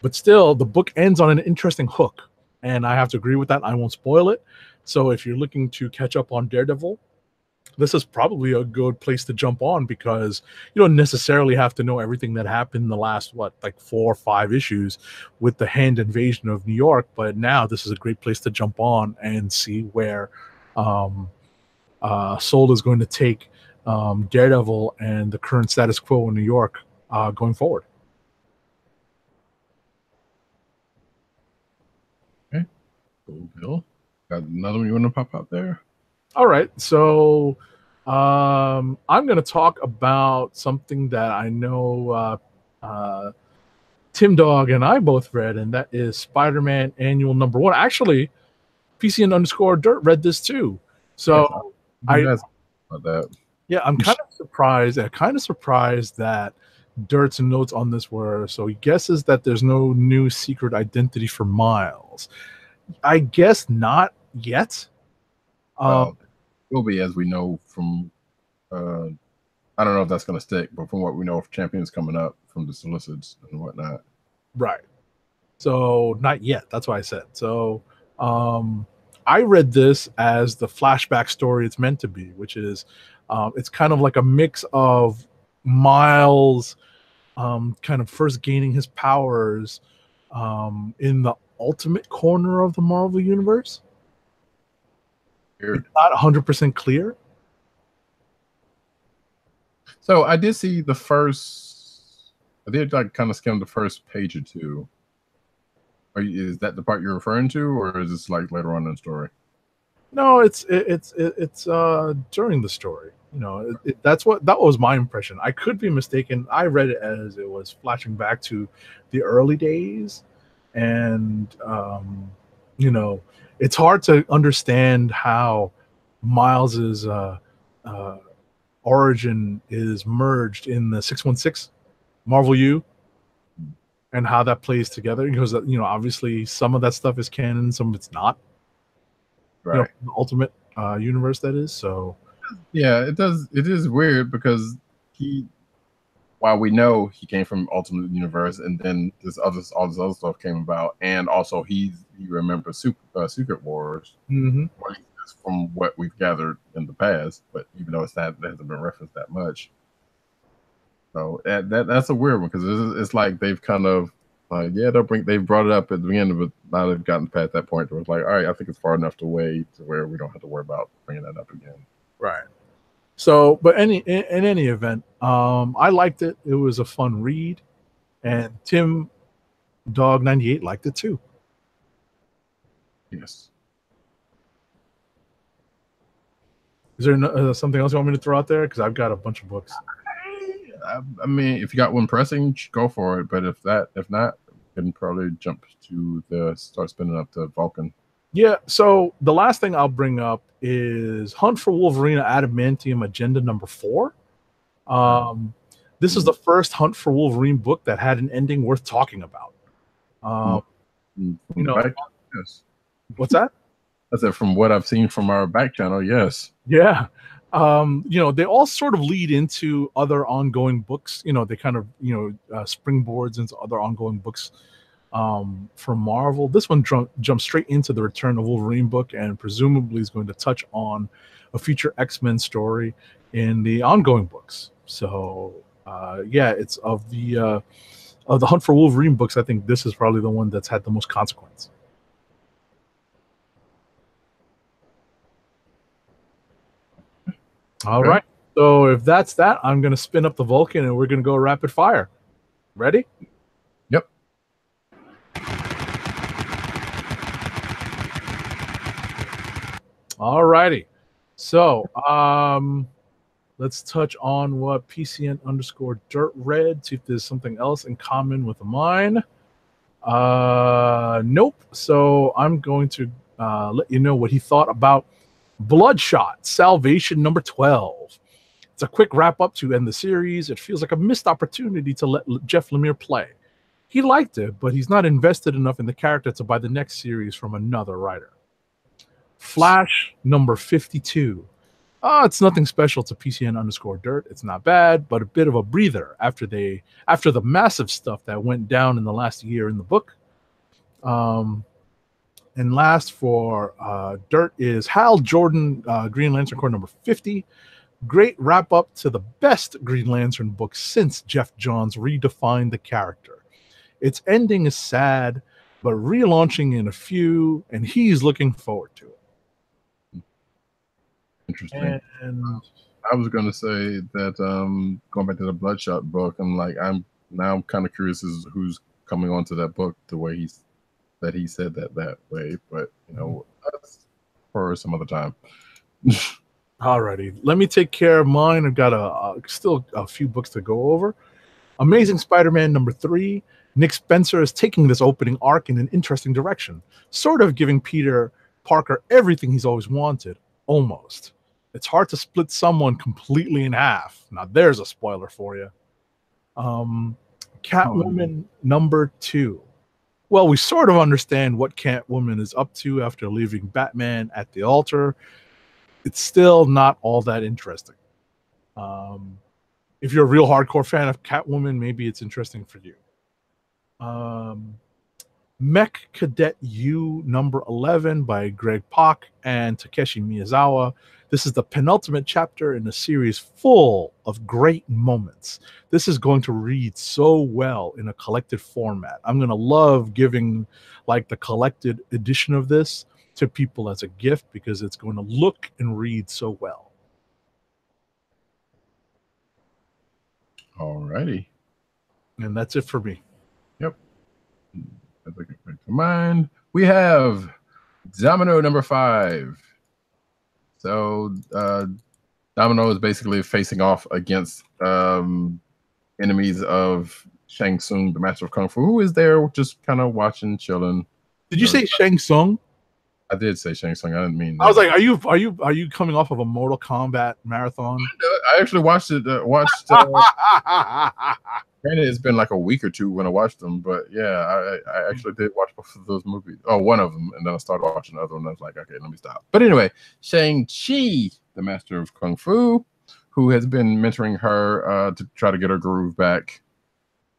But still, the book ends on an interesting hook. And I have to agree with that. I won't spoil it. So if you're looking to catch up on Daredevil, this is probably a good place to jump on, because you don't necessarily have to know everything that happened in the last 4 or 5 issues with the Hand invasion of New York. But now this is a great place to jump on and see where Soule is going to take Daredevil and the current status quo in New York going forward. Okay, cool, Bill. Got another one you want to pop out there? All right, so I'm going to talk about something that I know Tim Dog and I both read, and that is Spider-Man Annual number 1. Actually, PCN_Dirt read this too. So about that. Yeah, I'm kind of surprised. That Dirt's notes on this were, so he guesses that there's no new secret identity for Miles. I guess not yet. Will be, as we know from I don't know if that's going to stick, but from what we know of Champions coming up from the solicits and whatnot. Right. So not yet. That's what I said. So I read this as the flashback story it's meant to be, which is it's kind of like a mix of Miles kind of first gaining his powers in the ultimate corner of the Marvel Universe. It's not 100% clear. So I did see the first I did like kind of skim the first page or two. Is that the part you're referring to, or is this like later on in the story? No, it's during the story. You know, that was my impression. I could be mistaken. I read it as it was flashing back to the early days, and you know, it's hard to understand how Miles's origin is merged in the 616 Marvel U, and how that plays together, because you know, obviously some of that stuff is canon, some of it's not. Right. You know, the Ultimate universe, that is. So yeah, it does. It is weird because while we know he came from Ultimate Universe, and then all this other stuff came about, and also he remembers Secret Wars, from what we've gathered in the past. But even though that hasn't been referenced that much, so that's a weird one, because it's like they've kind of they brought it up at the beginning, but now they've gotten past that point where it's like, all right, I think it's far enough away to where we don't have to worry about bringing that up again. right. So, but in any event, I liked it. It was a fun read, and Tim Dog 98 liked it too. Yes. Is there something else you want me to throw out there? Because I've got a bunch of books. I mean, if you got one pressing, go for it. But if not, you can probably jump to start spinning up to Vulcan. Yeah. So the last thing I'll bring up is Hunt for Wolverine Adamantium Agenda number 4. This is the first Hunt for Wolverine book that had an ending worth talking about. You know, yes. What's that? I said, from what I've seen from our back channel, yes. Yeah. You know, they all sort of lead into other ongoing books. You know, they kind of, springboards into other ongoing books from Marvel. This one jumps straight into the Return of Wolverine book, and presumably is going to touch on a future X-Men story in the ongoing books. So, it's of the Hunt for Wolverine books, I think this is probably the one that's had the most consequence. All right. So if that's that, I'm going to spin up the Vulcan and we're going to go rapid fire. Ready? Yep. All righty. So let's touch on what PCN_Dirt read. See if there's something else in common with mine. Nope. So I'm going to let you know what he thought about Bloodshot Salvation number 12. It's a quick wrap up to end the series. It feels like a missed opportunity to let Jeff Lemire play. He liked it, but he's not invested enough in the character to buy the next series from another writer. Flash number 52. It's nothing special to PCN_Dirt. It's not bad, but a bit of a breather after the massive stuff that went down in the last year in the book. And last for Dirt is Hal Jordan, Green Lantern Corps number 50. Great wrap up to the best Green Lantern book since Jeff Johns redefined the character. Its ending is sad, but relaunching in a few, and he's looking forward to it. Interesting. And I was going to say that going back to the Bloodshot book, I'm now kind of curious as to who's coming onto that book the way he said that way, but that's for some other time. Alrighty, let me take care of mine. I've got still a few books to go over. Amazing Spider-Man number 3. Nick Spencer is taking this opening arc in an interesting direction, sort of giving Peter Parker everything he's always wanted, almost. It's hard to split someone completely in half. Now there's a spoiler for you. Catwoman number 2. Well, we sort of understand what Catwoman is up to after leaving Batman at the altar. It's still not all that interesting. If you're a real hardcore fan of Catwoman, maybe it's interesting for you. Mech Cadet U number 11 by Greg Pak and Takeshi Miyazawa. This is the penultimate chapter in a series full of great moments. This is going to read so well in a collected format. I'm going to love giving like the collected edition of this to people as a gift because it's going to look and read so well. All righty. And that's it for me. Yep. As I get back to mine, we have Domino number 5. So Domino is basically facing off against enemies of Shang Tsung, the Master of Kung Fu, who is there just kind of watching, chilling. Did you say Shang Tsung? I did say Shang Tsung. I didn't mean that. I was like, are you coming off of a Mortal Kombat marathon? I actually watched it. Granted, it's been like a week or two when I watched them, but yeah, I actually did watch both of those movies. Oh, one of them, and then I started watching the other one. I was like, okay, let me stop. But anyway, Shang-Chi, the Master of Kung Fu, who has been mentoring her to try to get her groove back,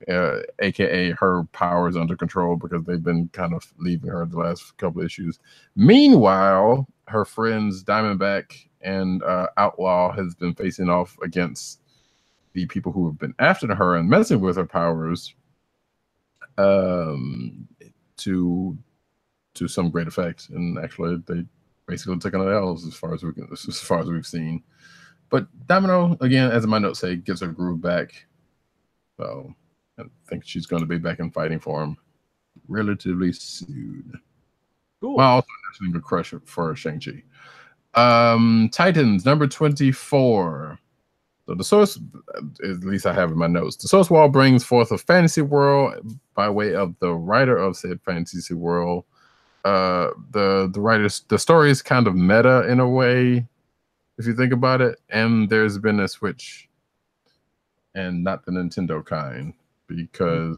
aka her powers under control, because they've been kind of leaving her the last couple of issues. Meanwhile, her friends Diamondback and Outlaw has been facing off against the people who have been after her and messing with her powers to some great effect. And actually, they basically took on L's as far as we've seen. But Domino, again, as my notes say, gives her groove back. So I think she's going to be back in fighting for him relatively soon. Cool. While also mentioning the crush for Shang-Chi. Titans, number 24. So the source, at least I have in my notes, the source wall brings forth a fantasy world by way of the writer of said fantasy world. The story is kind of meta in a way, if you think about it, and there's been a switch, and not the Nintendo kind, because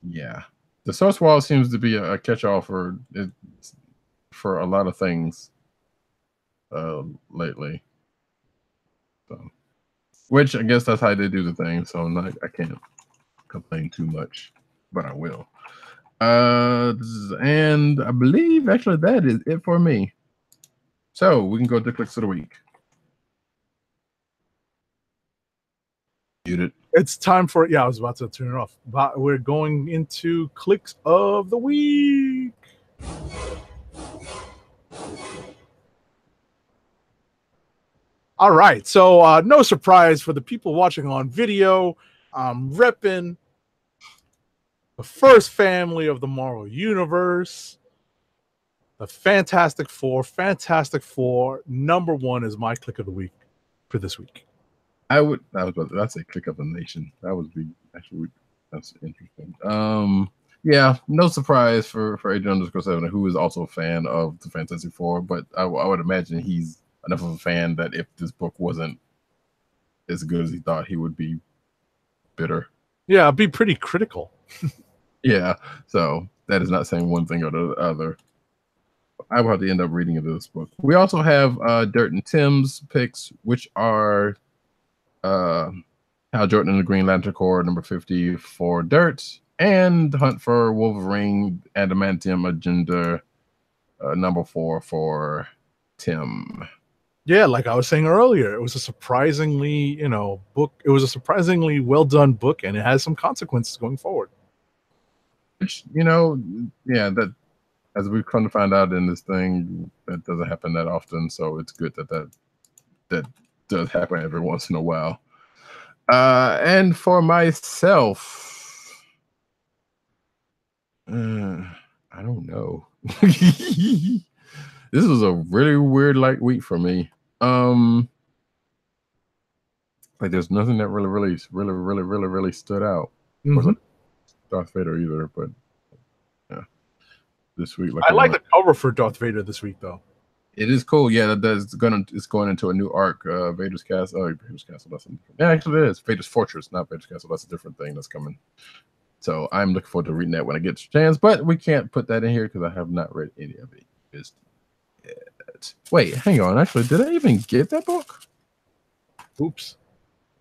yeah, the source wall seems to be a catch-all for a lot of things lately. So, which I guess that's how they do the thing. So I can't complain too much, but I will. And I believe actually that is it for me. So we can go to clicks of the week. Muted. It's time for I was about to turn it off. But we're going into clicks of the week. All right, so no surprise for the people watching on video, I'm repping the first family of the Marvel Universe, the Fantastic Four. Fantastic Four number 1 is my click of the week for this week. That's a click of the nation. That would be actually, that's interesting. Yeah, no surprise for Adrian_7, who is also a fan of the Fantastic Four, but I would imagine he's enough of a fan that if this book wasn't as good as he thought, he would be bitter. Yeah, I'd be pretty critical. Yeah, so that is not saying one thing or the other. I will have to end up reading into this book. We also have Dirt and Tim's picks, which are Hal Jordan and the Green Lantern Corps, number 50 for Dirt, and Hunt for Wolverine Adamantium Agenda, number 4 for Tim. Yeah, like I was saying earlier, it was a surprisingly, book. It was a surprisingly well done book, and it has some consequences going forward. Which, that as we've come to find out in this thing, that doesn't happen that often. So it's good that does happen every once in a while. And for myself, I don't know. This was a really weird week for me. Like there's nothing that really stood out. Wasn't Darth Vader either, but yeah, this week. I like the cover for Darth Vader this week, though. It is cool. Yeah, it's going into a new arc. Vader's Castle. Oh, Vader's Castle. That's yeah, actually it is Vader's Fortress, not Vader's Castle. That's a different thing that's coming. So I'm looking forward to reading that when I get a chance. But we can't put that in here because I have not read any of it. Wait, hang on. Actually, did I even get that book? Oops.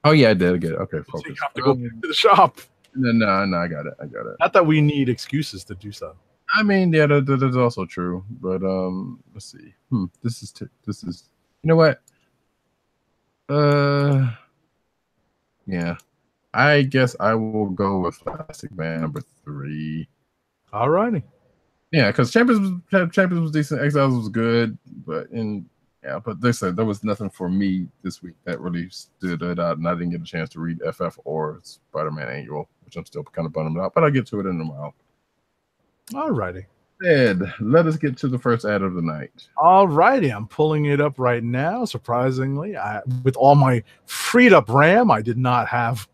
Oh yeah, I did get it. Okay, focus. So you have to go to the shop. No, I got it. Not that we need excuses to do so. I mean, yeah, that is also true. But let's see. This is you know what? Yeah. I guess I will go with Plastic Man number 3. All righty. Yeah, because Champions was decent. Exiles was good, but Yeah, but they said there was nothing for me this week that really stood out, and I didn't get a chance to read FF or Spider-Man Annual, which I'm still kind of bummed out, but I'll get to it in a while. Alrighty. Ed, let us get to the first ad of the night. Alrighty, I'm pulling it up right now. Surprisingly, with all my freed up RAM, I did not have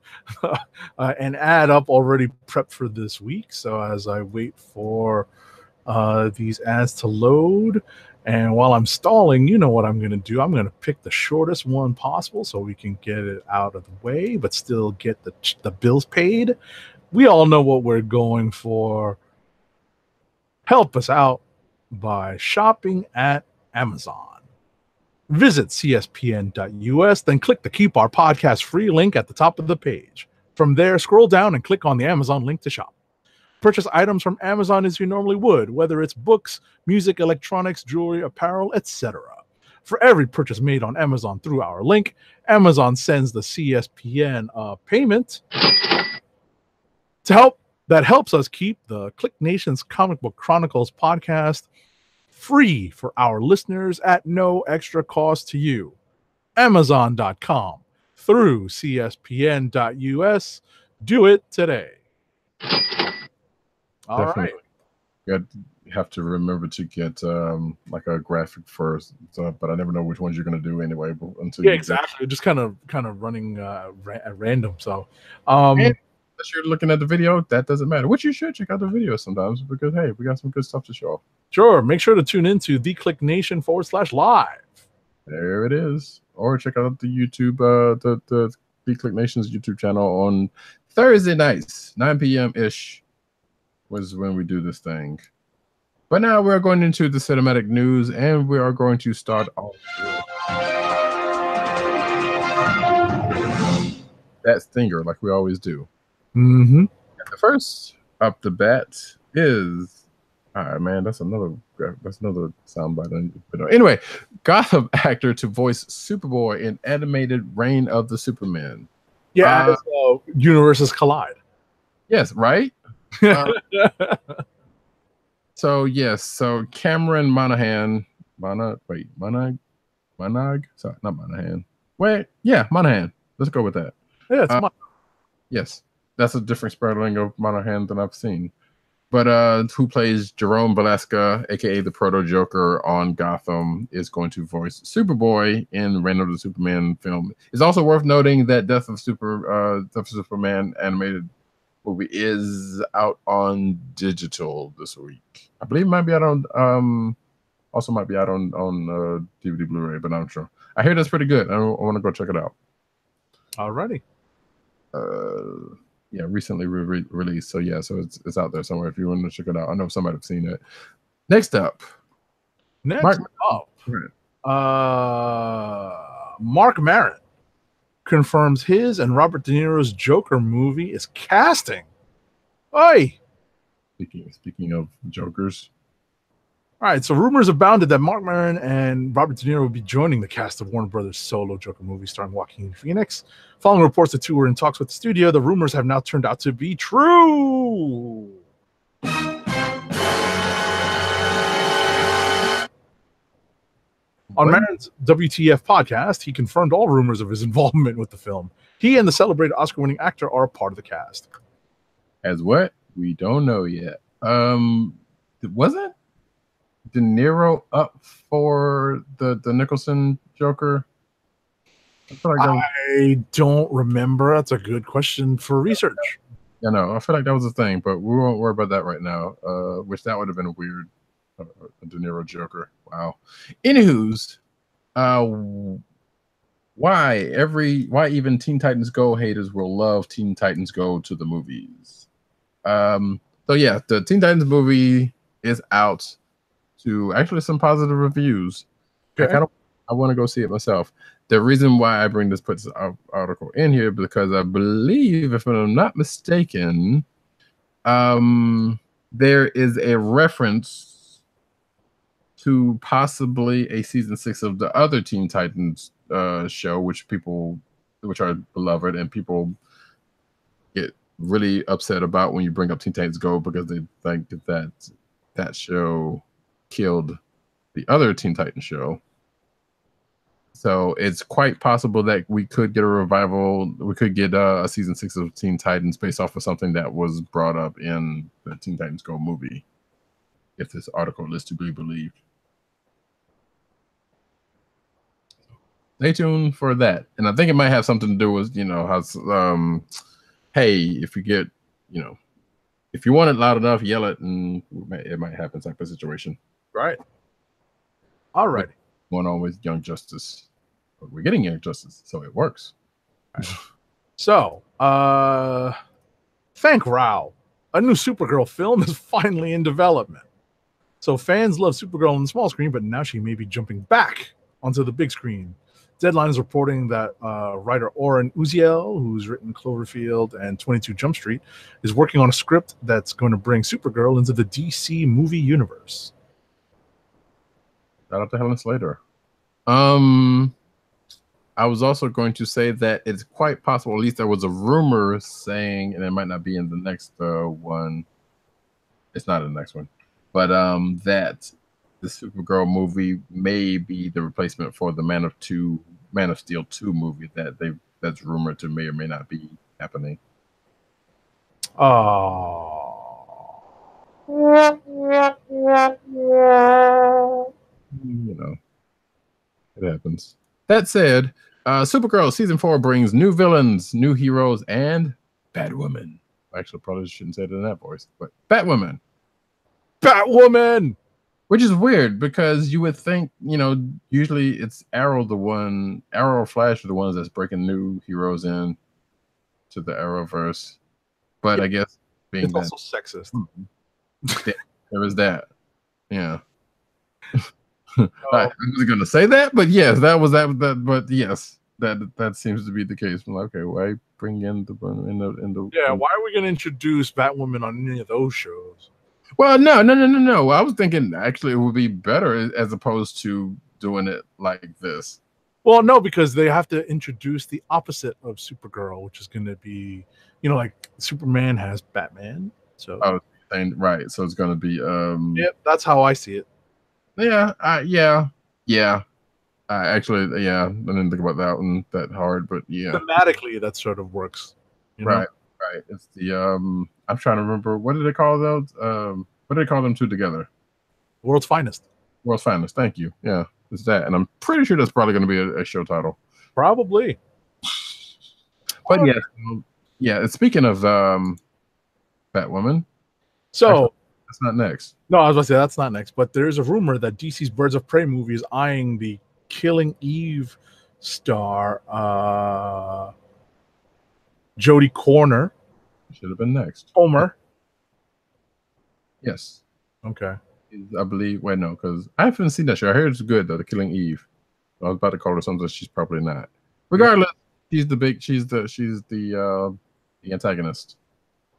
an ad up already prepped for this week. So as I wait for these ads to load, and while I'm stalling, you know what I'm going to do. I'm going to pick the shortest one possible so we can get it out of the way, but still get the bills paid. We all know what we're going for. Help us out by shopping at Amazon. Visit cspn.us, then click the Keep Our Podcast Free link at the top of the page. From there, scroll down and click on the Amazon link to shop. Purchase items from Amazon as you normally would, whether it's books, music, electronics, jewelry, apparel, etc. For every purchase made on Amazon through our link, Amazon sends the CSPN payment that helps us keep the KLIQ Nation's Comic Book Chronicles podcast free for our listeners at no extra cost to you. Amazon.com through CSPN.us. Do it today. All Definitely. right. You have to remember to get like a graphic first, but I never know which ones you're going to do anyway. Until Exactly. Just kind of running at random. So, unless you're looking at the video, that doesn't matter. Which you should check out the video sometimes because hey, we got some good stuff to show. Sure. Make sure to tune into the KLIQ Nation /live. There it is. Or check out the YouTube, the KLIQ Nation's YouTube channel on Thursday nights, 9 p.m. ish, was when we do this thing. But now we're going into the cinematic news, and we are going to start off with that stinger, like we always do. Mm-hmm. The first up the bat is, all right, man, that's another soundbite. But anyway, Gotham actor to voice Superboy in animated Reign of the Superman. Yeah, universes collide. Yes, right. So Cameron Monaghan, Sorry, not Monaghan. Monaghan. Let's go with that. Yeah, it's yes, that's a different spelling of Monaghan than I've seen. But who plays Jerome Belasca, aka the Proto Joker on Gotham, is going to voice Superboy in Reign of the Superman film. It's also worth noting that Death of Superman animated movie is out on digital this week. I believe it might be out on might be out on DVD Blu-ray, but I'm not sure. I hear that's pretty good. I want to go check it out. Alrighty. Recently released. So it's out there somewhere if you want to check it out. I know some might have seen it. Next up. Mark Maron confirms his and Robert De Niro's Joker movie is casting. Oi! Speaking of Jokers. All right, so rumors abounded that Mark Maron and Robert De Niro will be joining the cast of Warner Brothers' solo Joker movie starring Joaquin Phoenix. Following reports the two were in talks with the studio, the rumors have now turned out to be true. On Maron's WTF podcast, he confirmed all rumors of his involvement with the film. He and the celebrated Oscar-winning actor are a part of the cast. As what? We don't know yet. Wasn't De Niro up for the Nicholson Joker? I don't remember. That's a good question for research. I know. I feel like that was a thing, but we won't worry about that right now. Which that would have been a weird De Niro Joker. Wow. Anywho's, why even Teen Titans Go haters will love Teen Titans Go to the movies. The Teen Titans movie is out to actually some positive reviews. Okay. I want to go see it myself. The reason why I bring this article in here because I believe, if I'm not mistaken, there is a reference to possibly a season 6 of the other Teen Titans show, which are beloved, and people get really upset about when you bring up Teen Titans Go because they think that show killed the other Teen Titans show. So it's quite possible that we could get a revival. We could get a season 6 of Teen Titans based off of something that was brought up in the Teen Titans Go movie, if this article is to be believed. Stay tuned for that. And I think it might have something to do with, how, hey, if you get, if you want it loud enough, yell it, and it might happen type of situation. Right. All right. Going on with Young Justice. But we're getting Young Justice, so it works. Right. So, thank Rao. A new Supergirl film is finally in development. So fans love Supergirl on the small screen, but now she may be jumping back onto the big screen. Deadline is reporting that writer Oren Uziel, who's written Cloverfield and 22 Jump Street, is working on a script that's going to bring Supergirl into the DC movie universe. Shout out to Helen Slater. I was also going to say that it's quite possible, at least there was a rumor saying, and it might not be in the next one. It's not in the next one, but that the Supergirl movie may be the replacement for the Man of Steel 2 movie that's rumored to may or may not be happening. Oh. It happens. That said, Supergirl Season 4 brings new villains, new heroes, and Batwoman. Actually, probably shouldn't say it in that voice, but Batwoman. Batwoman! Which is weird because you would think, usually it's Arrow or Flash are the ones that's breaking new heroes in to the Arrowverse. But I guess being it's also sexist. There is that. Yeah. I was going to say that, but yes, but yes, that seems to be the case. Okay, why bring in the yeah? Why are we going to introduce Batwoman on any of those shows? Well, no. I was thinking actually it would be better as opposed to doing it like this. Well, no, because they have to introduce the opposite of Supergirl, which is going to be, like Superman has Batman. So right, so it's going to be Yep, that's how I see it. Yeah. I didn't think about that one that hard, but yeah. Thematically, that sort of works. Right. It's the I'm trying to remember, what do they call those? What do they call them two together? World's Finest. World's Finest. Thank you. Yeah, it's that, and I'm pretty sure that's probably going to be a show title. Probably. But yeah. Speaking of Batwoman, so. That's not next. No, I was going to say that's not next, but there's a rumor that DC's Birds of Prey movie is eyeing the Killing Eve star Jodie Corner. Should have been next. Homer. Yes. Okay. I believe. Wait, no, because I haven't seen that show. I heard it's good though. The Killing Eve. I was about to call her something. She's probably not. Regardless, she's the antagonist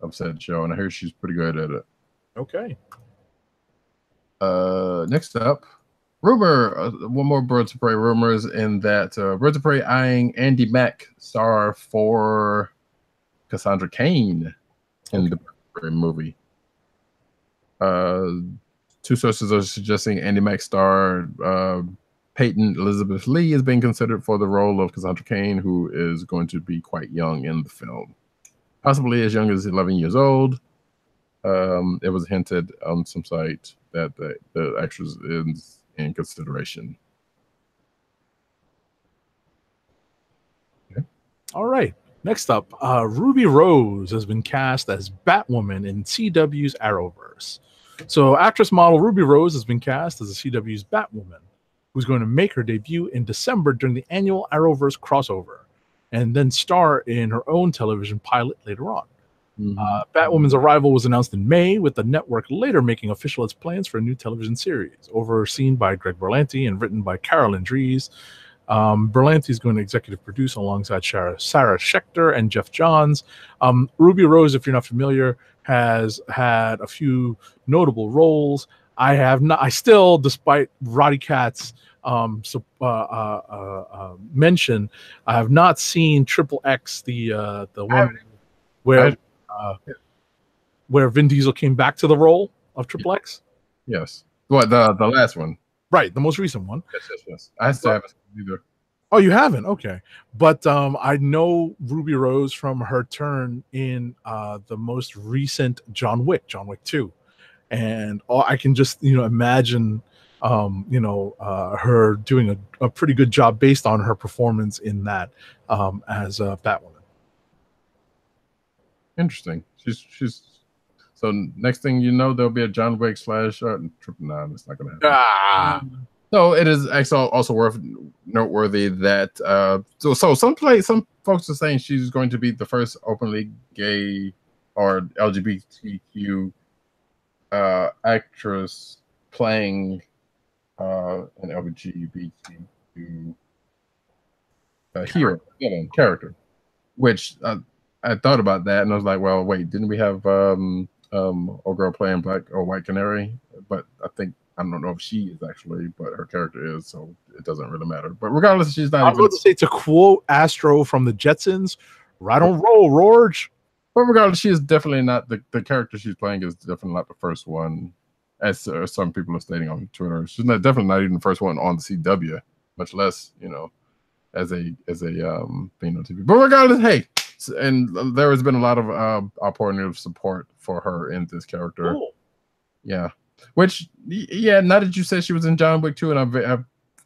of said show, and I heard she's pretty good at it. Okay. Next up, rumor. One more Birds of Prey rumors in that Birds of Prey eyeing Andy Mack star for Cassandra Cain in the Birds of Prey movie. Two sources are suggesting Andy Mack star Peyton Elizabeth Lee is being considered for the role of Cassandra Cain, who is going to be quite young in the film, possibly as young as 11 years old. It was hinted on some site that the actress is in consideration. Okay. All right. Next up, Ruby Rose has been cast as Batwoman in CW's Arrowverse. So actress model Ruby Rose has been cast as the CW's Batwoman, who's going to make her debut in December during the annual Arrowverse crossover, and then star in her own television pilot later on. Batwoman's arrival was announced in May, with the network later making official its plans for a new television series, overseen by Greg Berlanti and written by Carolyn Dries. Berlanti is going to executive produce alongside Sarah Schechter and Jeff Johns. Ruby Rose, if you're not familiar, has had a few notable roles. I still, despite Roddy Katz mention, I have not seen Triple X, the one where Vin Diesel came back to the role of Triple X. Yes. What, the last one? Right, the most recent one. Yes. I still haven't seen either. Oh, you haven't? Okay. But I know Ruby Rose from her turn in the most recent John Wick 2. And I can just, imagine, her doing a pretty good job based on her performance in that as Batwoman. Interesting. She's so next thing you know, there'll be a John Wick / Triple Nine. It's not going to happen. Ah, So it is actually also worth noteworthy that so some folks are saying she's going to be the first openly gay or LGBTQ actress playing an LGBTQ hero character, which I thought about that and I was like, well, wait, didn't we have old girl playing Black or White Canary? But I don't know if she is actually, but her character is, so it doesn't really matter. But regardless, she's not. I'm going to say, to quote Astro from the Jetsons, "Right on roll, Rorge." But regardless, she is definitely not the character she's playing is definitely not the first one, as some people are stating on Twitter. She's definitely not even the first one on the CW, much less as a female TV. But regardless, hey, and there has been a lot of outpouring of support for her in this character. Cool. Yeah. Which, yeah, now that you said she was in John Wick 2, and I've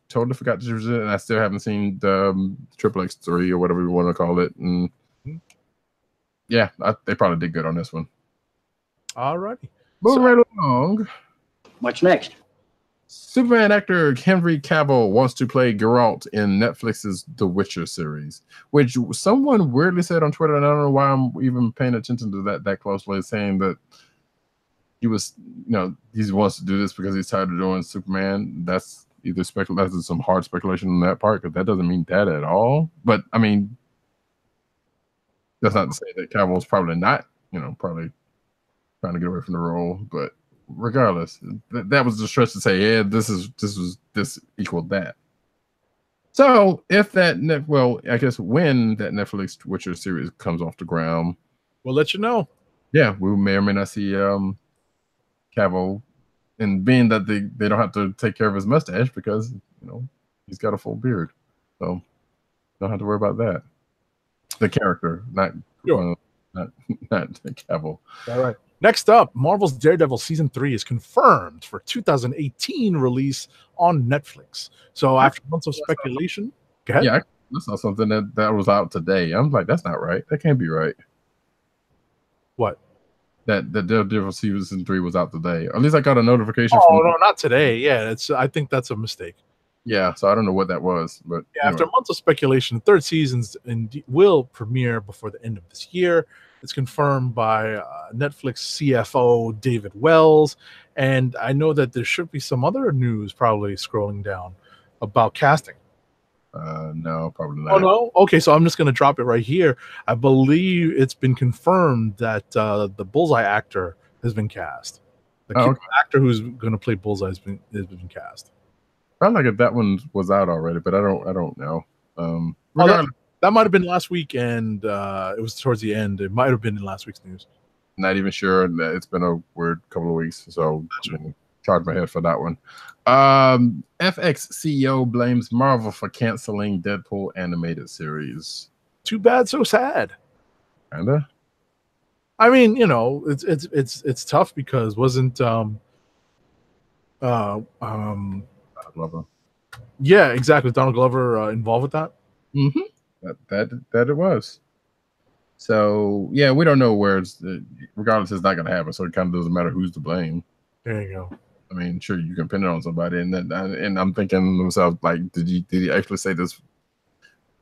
totally forgot that she was in it, and I still haven't seen the Triple X3 or whatever you want to call it. And yeah, they probably did good on this one. All righty. Moving right along. What's next? Superman actor Henry Cavill wants to play Geralt in Netflix's The Witcher series, which someone weirdly said on Twitter, and I don't know why I'm even paying attention to that closely, saying that he was, he wants to do this because he's tired of doing Superman. That's either that's some hard speculation on that part, because that doesn't mean that at all. But I mean, that's not to say that Cavill's probably not, probably trying to get away from the role. But regardless, that was the stretch to say, yeah, this equaled that. So if that, I guess when that Netflix Witcher series comes off the ground, we'll let you know. Yeah, we may or may not see Cavill, and being that they don't have to take care of his mustache because he's got a full beard, so don't have to worry about that. The character, not Cavill. All right. Next up, Marvel's Daredevil season 3 is confirmed for 2018 release on Netflix. So after months of speculation, go ahead. Yeah, I saw something that was out today. I'm like, that's not right. That can't be right. What? That Daredevil season 3 was out today. Or at least I got a notification. Oh, no, not today. Yeah, I think that's a mistake. Yeah, so I don't know what that was, but yeah, anyway. After months of speculation, the third season will premiere before the end of this year. It's confirmed by Netflix CFO David Wells, and I know that there should be some other news probably scrolling down about casting. No, probably not. Oh no? Okay, so I'm just going to drop it right here. I believe it's been confirmed that the Bullseye actor has been cast. The actor who's going to play Bullseye has been cast. I felt like that one was out already, but I don't know. That might have been last week, and it was towards the end. It might have been in last week's news. Not even sure. It's been a weird couple of weeks, so I'm charge my head for that one. FX CEO blames Marvel for canceling Deadpool animated series. Too bad, so sad. Kinda. I mean, it's tough because wasn't Glover. Yeah, exactly. Donald Glover involved with that. Mm-hmm. That it was. So yeah, we don't know where it's. Regardless, it's not going to happen. So it kind of doesn't matter who's to blame. There you go. I mean, sure, you can pin it on somebody, and I'm thinking to myself, like, did he actually say this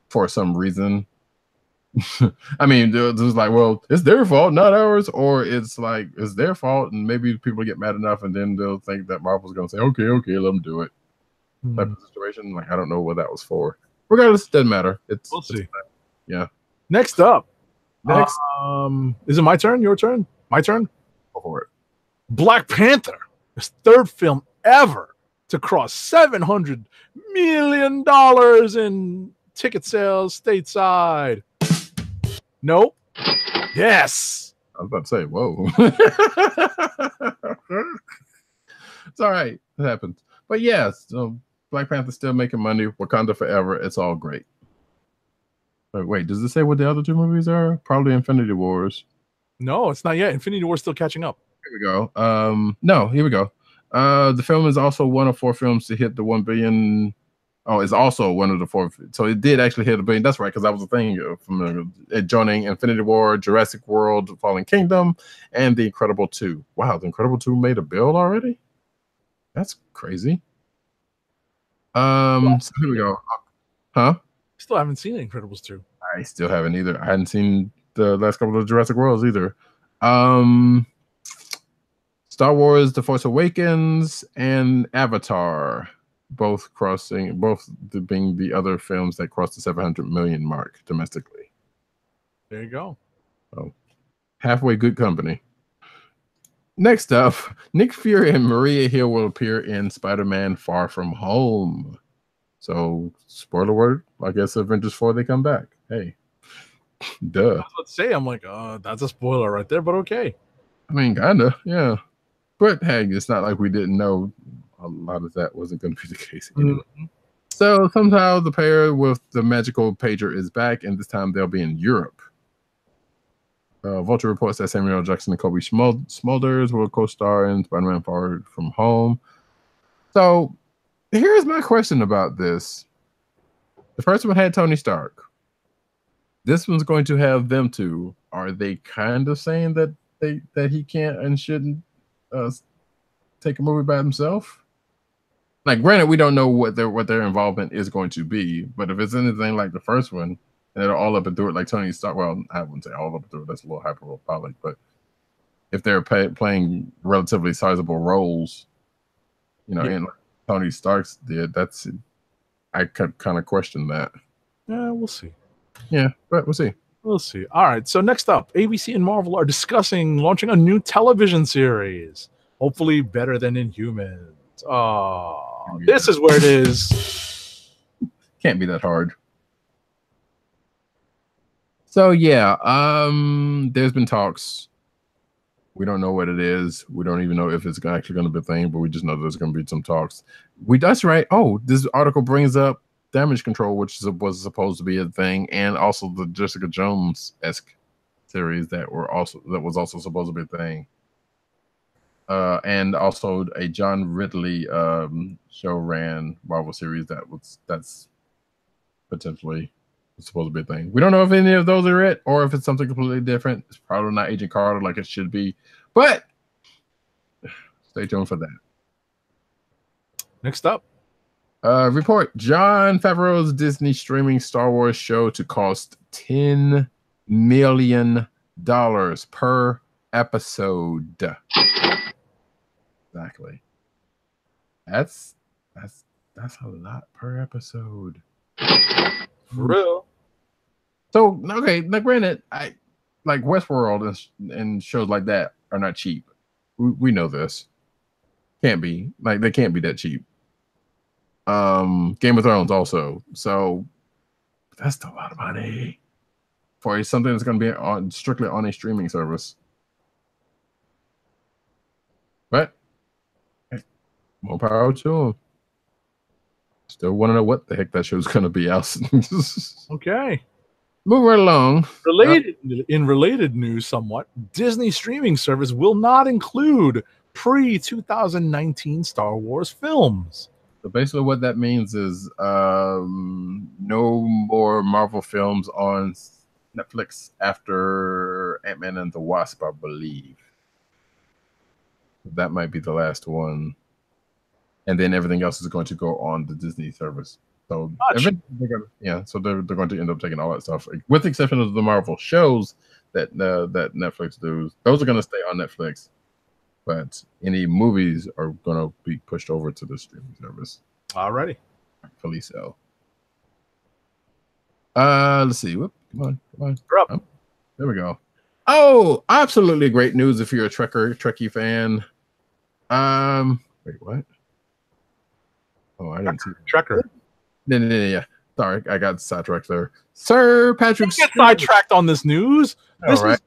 for some reason? I mean, it was like, well, it's their fault, not ours, or it's like it's their fault, and maybe people get mad enough, and then they'll think that Marvel's going to say, okay, let them do it. Type of situation. Like, I don't know what that was for. Regardless, it doesn't matter. We'll see. Yeah. Next up. Is it my turn? Your turn? My turn? Go for it. Black Panther, his third film ever to cross $700 million in ticket sales stateside. Nope. Yes. I was about to say, whoa. It's all right. It happens. But yes, so Black Panther's still making money. Wakanda forever. It's all great. But wait, does it say what the other two movies are? Probably Infinity Wars. No, it's not yet. Infinity War's still catching up. Here we go. No, here we go. The film is also one of 4 films to hit the 1 billion. Oh, it's also one of the 4. So it did actually hit $1 billion. That's right, because that was the thing from joining Infinity War, Jurassic World, Fallen Kingdom, and The Incredible 2. Wow, The Incredible 2 made a bill already? That's crazy. So here we go. Huh? Still haven't seen Incredibles 2. I still haven't either. I hadn't seen the last couple of Jurassic Worlds either. Star Wars: The Force Awakens and Avatar, both being the other films that crossed the 700 million mark domestically. There you go. Oh, halfway good company. Next up, Nick Fury and Maria Hill will appear in Spider-Man: Far From Home. So, spoiler word, I guess Avengers 4 they come back. Hey, duh. I was about to say, I'm like, that's a spoiler right there, but okay. I mean, kinda, yeah. But hey, it's not like we didn't know a lot of that wasn't going to be the case anyway. Mm-hmm. So somehow the pair with the magical pager is back, and this time they'll be in Europe. Vulture reports that Samuel L. Jackson and Kobe Smulders will co-star in Spider-Man: Far From Home. So here's my question about this. The first one had Tony Stark. This one's going to have them two. Are they kind of saying that he can't and shouldn't take a movie by himself? Like, granted, we don't know what their involvement is going to be, but if it's anything like the first one, and they're all up and through it like Tony Stark, well, I wouldn't say all up and through it, that's a little hyperbolic, but if they're playing relatively sizable roles, in like Tony Stark's did, I could kind of question that. Yeah, we'll see. Yeah, but we'll see. We'll see. All right, so next up, ABC and Marvel are discussing launching a new television series, hopefully better than Inhumans. Oh, this is where it is. Can't be that hard. So yeah, there's been talks. We don't know what it is. We don't even know if it's actually going to be a thing, but we just know there's going to be some talks. That's right. Oh, this article brings up Damage Control, which was supposed to be a thing, and also the Jessica Jones-esque series that was also supposed to be a thing. And also a John Ridley show ran Marvel series that's potentially supposed to be a thing. We don't know if any of those are it or if it's something completely different. It's probably not Agent Carter like it should be, but stay tuned for that. Next up, report: Jon Favreau's Disney streaming Star Wars show to cost $10 million per episode. Exactly. That's a lot per episode. For real. So okay, like granted, like Westworld and shows like that are not cheap. We know this. Can't be. Like, they can't be that cheap. Game of Thrones also. So that's a lot of money for something that's going to be strictly on a streaming service. But more power to them. Still want to know what the heck that show's going to be out. Okay. Move right along. In related news somewhat, Disney streaming service will not include pre-2019 Star Wars films. So basically what that means is no more Marvel films on Netflix after Ant-Man and the Wasp, I believe. That might be the last one. And then everything else is going to go on the Disney service. So they're going to end up taking all that stuff, with the exception of the Marvel shows that Netflix does. Those are going to stay on Netflix, but any movies are going to be pushed over to the streaming service. Alrighty, rightfully so. Let's see. Whoop, come on. Oh, there we go. Oh, absolutely great news if you're a Trekkie fan. Wait, what? Oh, I didn't see Trekker. Yeah. Sorry, I got sidetracked there. Sir Patrick Get sidetracked on this news. This is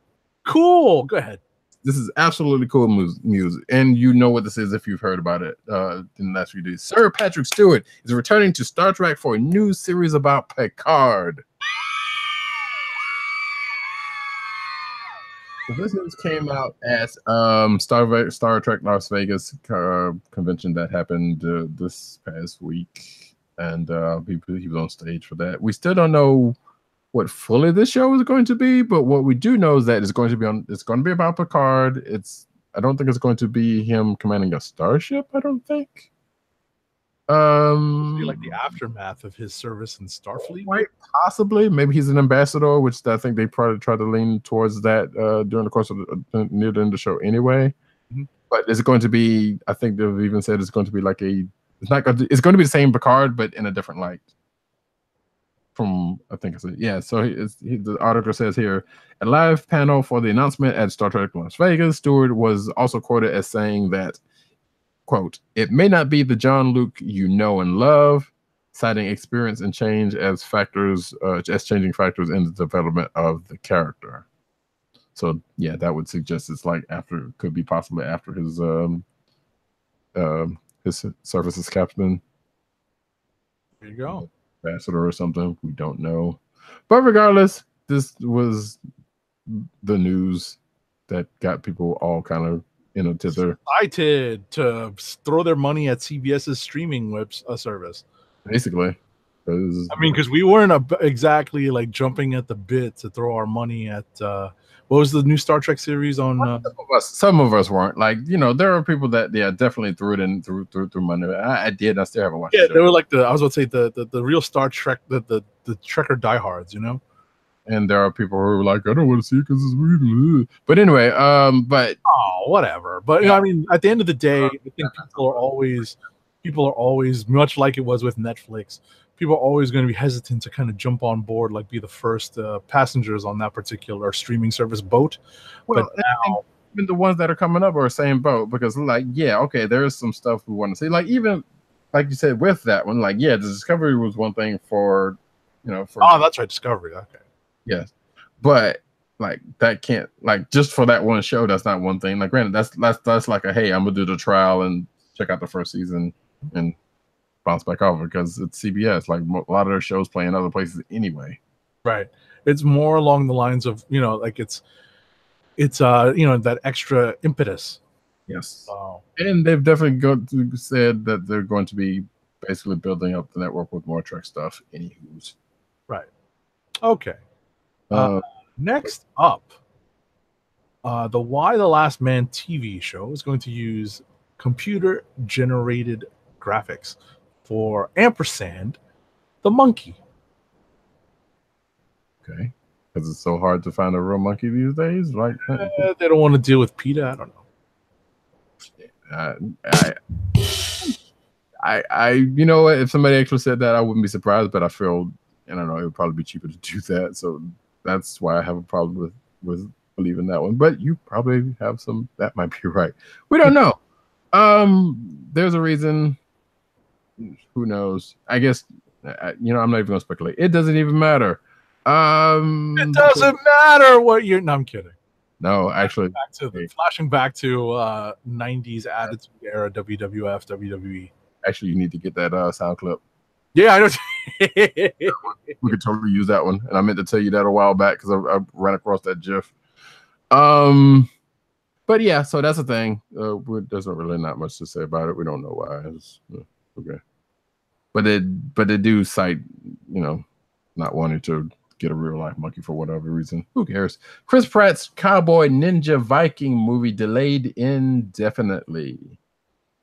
cool. Go ahead. This is absolutely cool music, and you know what this is if you've heard about it in the last few days. Sir Patrick Stewart is returning to Star Trek for a new series about Picard. So this news came out at Star Trek Las Vegas convention that happened this past week, and he was on stage for that. We still don't know what fully this show is going to be, but what we do know is that it's going to be about Picard. I don't think it's going to be him commanding a starship. I don't think. Like the aftermath of his service in Starfleet. Quite possibly. Maybe he's an ambassador, which I think they probably try to lean towards that during the course of near the end of the show anyway. Mm-hmm. But is it going to be? I think they've even said it's going to be like it's going to be the same Picard, but in a different light. From I think it's yeah. So the article says here, a live panel for the announcement at Star Trek Las Vegas, Stewart was also quoted as saying that, quote, "It may not be the John Luke you know and love," citing experience and change as changing factors in the development of the character. So yeah, that would suggest it's like could be possibly after his service as captain. There you go. Ambassador or something. We don't know. But regardless, this was the news that got people all kind of in a tither. Excited to throw their money at CBS's streaming service. Basically. I mean, because we weren't exactly like jumping at the bit to throw our money at what was the new Star Trek series on? Some of us weren't. Like, there are people that definitely threw it in through money. I did. I still haven't watched. Yeah, they were like I was about to say the real Star Trek, the Trekker diehards, And there are people who are like, I don't want to see it because it's weird. But anyway, but whatever. But I mean, at the end of the day, I think people are always much like it was with Netflix. People are always going to be hesitant to kind of jump on board, like be the first passengers on that particular streaming service boat. Well, but now, even the ones that are coming up are the same boat because, like, yeah, okay, there's some stuff we want to see. Like, even like you said with that one, like, yeah, the Discovery was one thing for. Oh, that's right, Discovery. Okay. Yes, but like that can't just for that one show. That's not one thing. Like, granted, that's like hey, I'm gonna do the trial and check out the first season and bounce back over because it's CBS. Like a lot of their shows play in other places anyway. Right. It's more along the lines of like it's that extra impetus. Yes. And they've definitely said that they're going to be basically building up the network with more Trek stuff. Anywho's. Right. Okay. Next up, the Why the Last Man TV show is going to use computer-generated graphics for Ampersand, the monkey. Okay. Because it's so hard to find a real monkey these days, right? They don't want to deal with PETA. I don't know. I you know what? If somebody actually said that, I wouldn't be surprised. But I feel, I don't know, it would probably be cheaper to do that. So that's why I have a problem with believing that one. But you probably have some. That might be right. We don't know. There's a reason. Who knows? I guess I'm not even gonna speculate. It doesn't even matter. It doesn't matter what you're. No, I'm kidding. No, actually, flashing back to 90s Attitude Era WWF WWE. Actually, you need to get that sound clip. Yeah, I know. We could totally use that one, and I meant to tell you that a while back because I ran across that GIF. But yeah, so that's the thing. There's really not much to say about it. We don't know why. Okay, but they do cite, not wanting to get a real life monkey for whatever reason. Who cares? Chris Pratt's Cowboy Ninja Viking movie delayed indefinitely.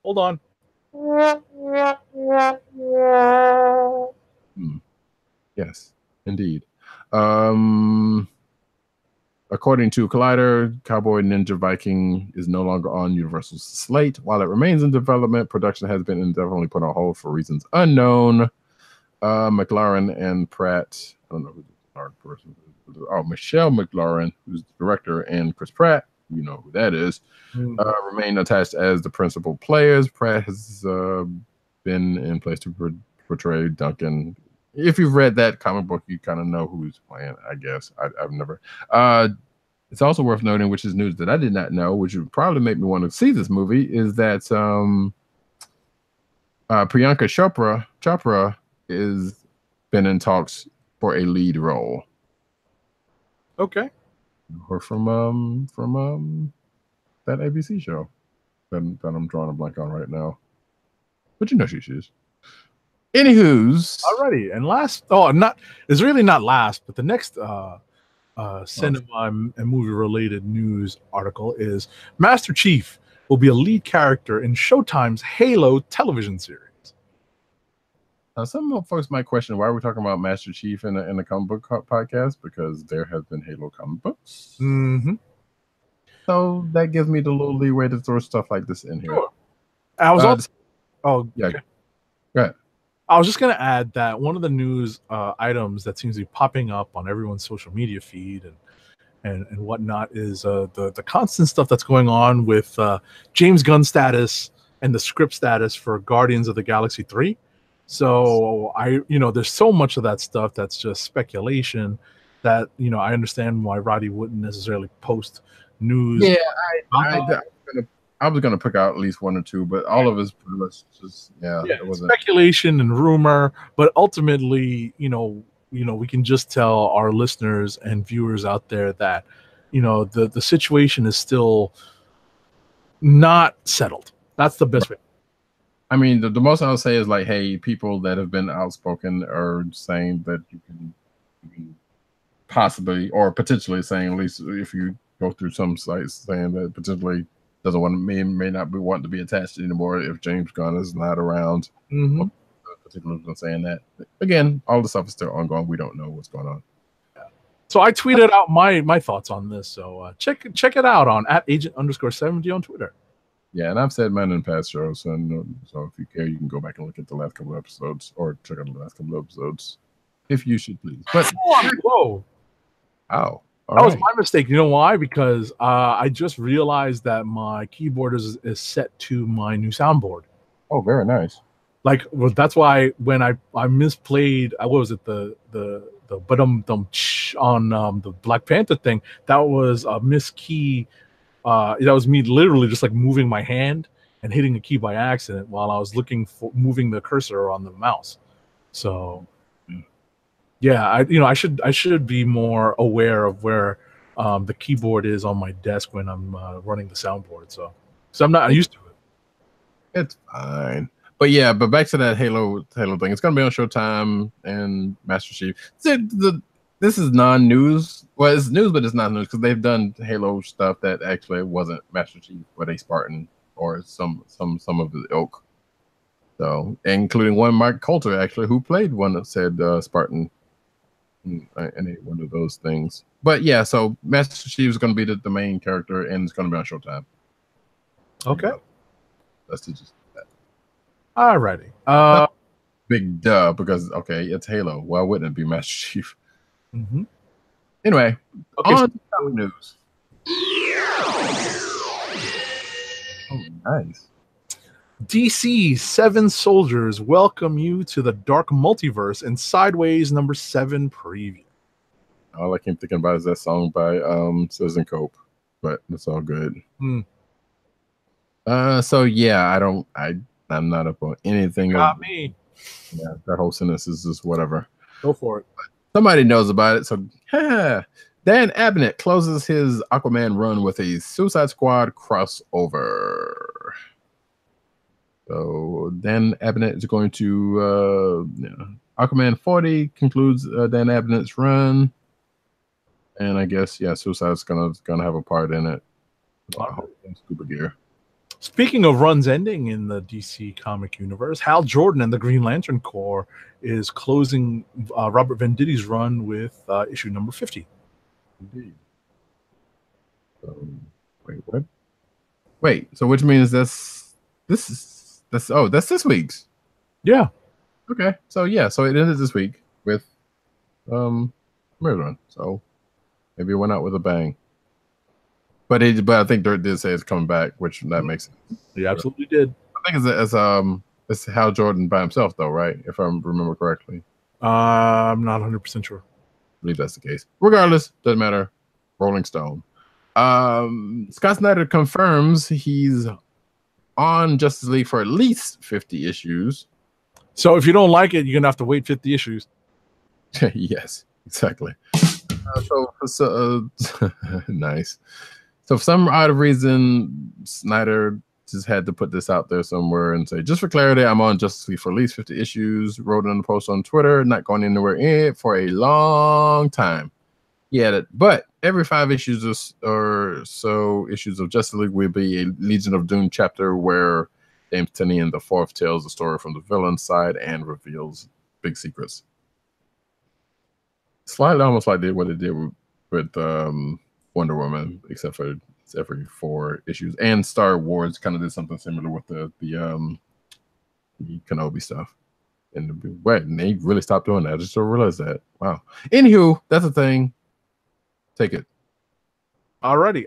Hold on. Yes, indeed. According to Collider, Cowboy Ninja Viking is no longer on Universal's slate. While it remains in development, production has been indefinitely put on hold for reasons unknown. McLaren and Pratt, I don't know who the third person is. Oh, Michelle McLaren, who's the director, and Chris Pratt, you know who that is, remain attached as the principal players. Pratt has been in place to portray Duncan. If you've read that comic book, you kind of know who he's playing, I guess. I've never. it's also worth noting, which is news that I did not know, which would probably make me want to see this movie, is that Priyanka Chopra is been in talks for a lead role. Okay. Or from that ABC show that I'm drawing a blank on right now. But you know she is. Anywho's. Alrighty, and it's really not last, but the next cinema and movie related news article is Master Chief will be a lead character in Showtime's Halo television series. Some folks might question why we're talking about Master Chief in the comic book podcast, because there have been Halo comic books. Mm-hmm. So that gives me the little leeway to throw stuff like this in here. Sure. I was yeah. okay. Go ahead. I was just going to add that one of the news items that seems to be popping up on everyone's social media feed and whatnot is the constant stuff that's going on with James Gunn status and the script status for Guardians of the Galaxy 3. So there's so much of that stuff that's just speculation that, I understand why Roddy wouldn't necessarily post news. Yeah, I was gonna pick out at least one or two, but all of it's pretty much just it wasn't speculation and rumor. But ultimately, we can just tell our listeners and viewers out there that the situation is still not settled. That's the best way. I mean, the most I'll say is like, hey, people that have been outspoken are saying that you can possibly or potentially saying, at least if you go through some sites, saying that potentially may not be wanting to be attached anymore if James Gunn is not around. Mm-hmm. Particularly saying that. Again, all the stuff is still ongoing. We don't know what's going on. So I tweeted out my thoughts on this. So check it out on @agent_70 on Twitter. Yeah, and I've said mine in past shows, and so if you care, you can go back and look at the last couple of episodes, or check out the last couple of episodes, if you should please. But whoa, that was my mistake. You know why? Because I just realized that my keyboard is set to my new soundboard. Oh, very nice. That's why when I misplayed, what was it, the ba-dum-dum on the Black Panther thing, that was a miskey. That was me literally just like moving my hand and hitting the key by accident while I was moving the cursor on the mouse. So yeah, I should be more aware of where the keyboard is on my desk when I'm running the soundboard. So I'm not used to it. It's fine. But yeah, back to that Halo thing. It's gonna be on Showtime and Master Chief. This is non-news. Well, it's news, but it's not news because they've done Halo stuff that actually wasn't Master Chief, but a Spartan or some of the ilk. So, including one Mark Coulter actually, who played one that said Spartan in one of those things. But yeah, so Master Chief is going to be the main character, and it's going to be on Showtime. Okay, that's just that. Alrighty. Big duh, because it's Halo. Why wouldn't it be Master Chief? Mm-hmm. Anyway, on to news. Oh, nice. DC's 7 Soldiers welcome you to the Dark Multiverse in Sideways #7 preview. All I keep thinking about is that song by Citizen Cope, but it's all good. So yeah, I'm not up on anything. Got me. Yeah, that whole sentence is just whatever. Go for it. Somebody knows about it. So Dan Abnett closes his Aquaman run with a Suicide Squad crossover. So Dan Abnett is going to Aquaman 40 concludes Dan Abnett's run, and I guess Suicide's gonna have a part in it. Scuba gear. Speaking of runs ending in the DC comic universe, Hal Jordan and the Green Lantern Corps is closing Robert Venditti's run with issue number 50. Indeed. Wait, what? Wait, so which means that's this week's. Yeah. Okay. So so it ended this week with Mirror Run. So maybe it went out with a bang. But I think Dirt did say it's coming back, which that makes sense. He absolutely did. I think it's Hal Jordan by himself though, right? If I remember correctly. I'm not 100% sure. I believe that's the case. Regardless, doesn't matter. Rolling Stone. Scott Snyder confirms he's on Justice League for at least 50 issues. So if you don't like it, you're gonna have to wait 50 issues. Yes, exactly. Nice. So for some odd reason, Snyder just had to put this out there somewhere and say, just for clarity, I'm on Justice League for at least 50 issues. Wrote in the post on Twitter, not going anywhere in it for a long time. Yeah, but every 5 issues or so issues of Justice League will be a Legion of Doom chapter where James Tynion IV tells the story from the villain's side and reveals big secrets. Slightly almost like what it did with Wonder Woman, except for it's every 4 issues. And Star Wars kind of did something similar with the Kenobi stuff. And wait, and they really stopped doing that. I just realized that. Wow. Anywho, that's the thing. Take it. Alrighty.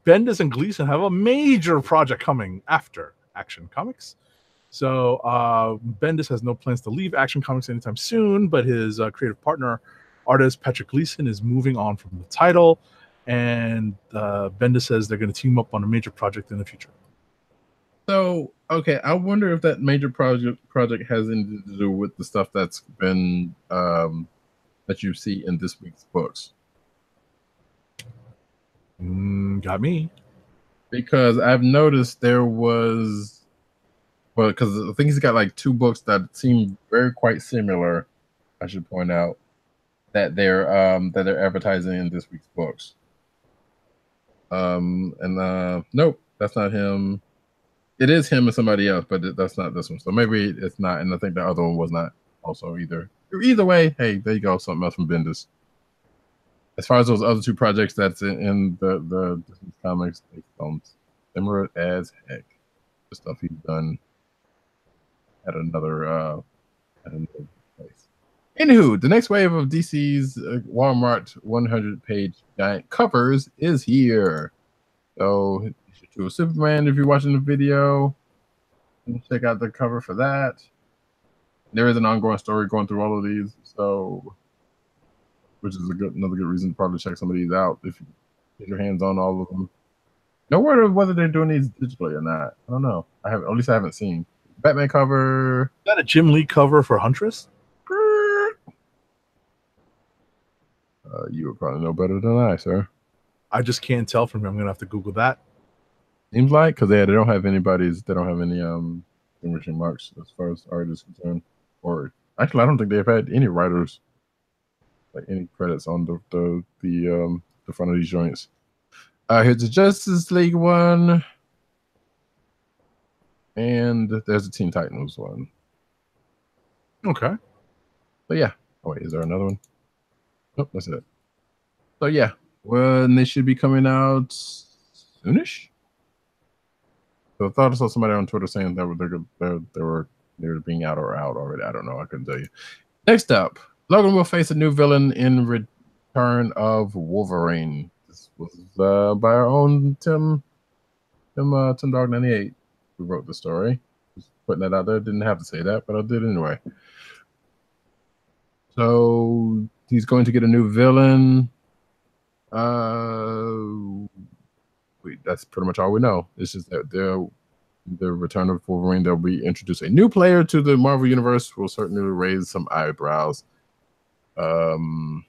Bendis and Gleason have a major project coming after Action Comics. So Bendis has no plans to leave Action Comics anytime soon, but his creative partner, artist Patrick Gleason, is moving on from the title, and Bendis says they're going to team up on a major project in the future. So, okay, I wonder if that major project has anything to do with the stuff that's been that you see in this week's books. Got me. Because I've noticed there was, well, because I think he's got like 2 books that seem quite similar. I should point out that they're advertising in this week's books. Nope, that's not him. It is him and somebody else, but that's not this one. So maybe it's not, and I think the other one was not also either. Either way, hey, there you go, something else from Bendis. As far as those other 2 projects that's in the Disney comics, they sound similar as heck. The stuff he's done at another place. Anywho, the next wave of DC's Walmart 100-page giant covers is here. So, issue 2 of Superman, if you're watching the video, check out the cover for that. There is an ongoing story going through all of these, so which is another good reason to probably check some of these out if you get your hands on all of them. No word of whether they're doing these digitally or not. I don't know. I haven't seen. Batman cover. Is that a Jim Lee cover for Huntress? You would probably know better than I, sir. I just can't tell from here. I'm gonna have to Google that. Seems like because they don't have any distinguishing marks as far as art is concerned. Or actually, I don't think they've had any writers like any credits on the front of these joints. Here's the Justice League one, and there's the Teen Titans one. Okay. But yeah. Oh wait, is there another one? Nope, that's it. So yeah, well, they should be coming out soonish. So I thought I saw somebody on Twitter saying that they were being out already. I don't know. I couldn't tell you. Next up, Logan will face a new villain in Return of Wolverine. This was by our own Tim Dog 98 who wrote the story. Just putting that out there. Didn't have to say that, but I did anyway. So he's going to get a new villain. That's pretty much all we know. It's just that the Return of Wolverine, they'll be introduced a new player to the Marvel Universe, will certainly raise some eyebrows. And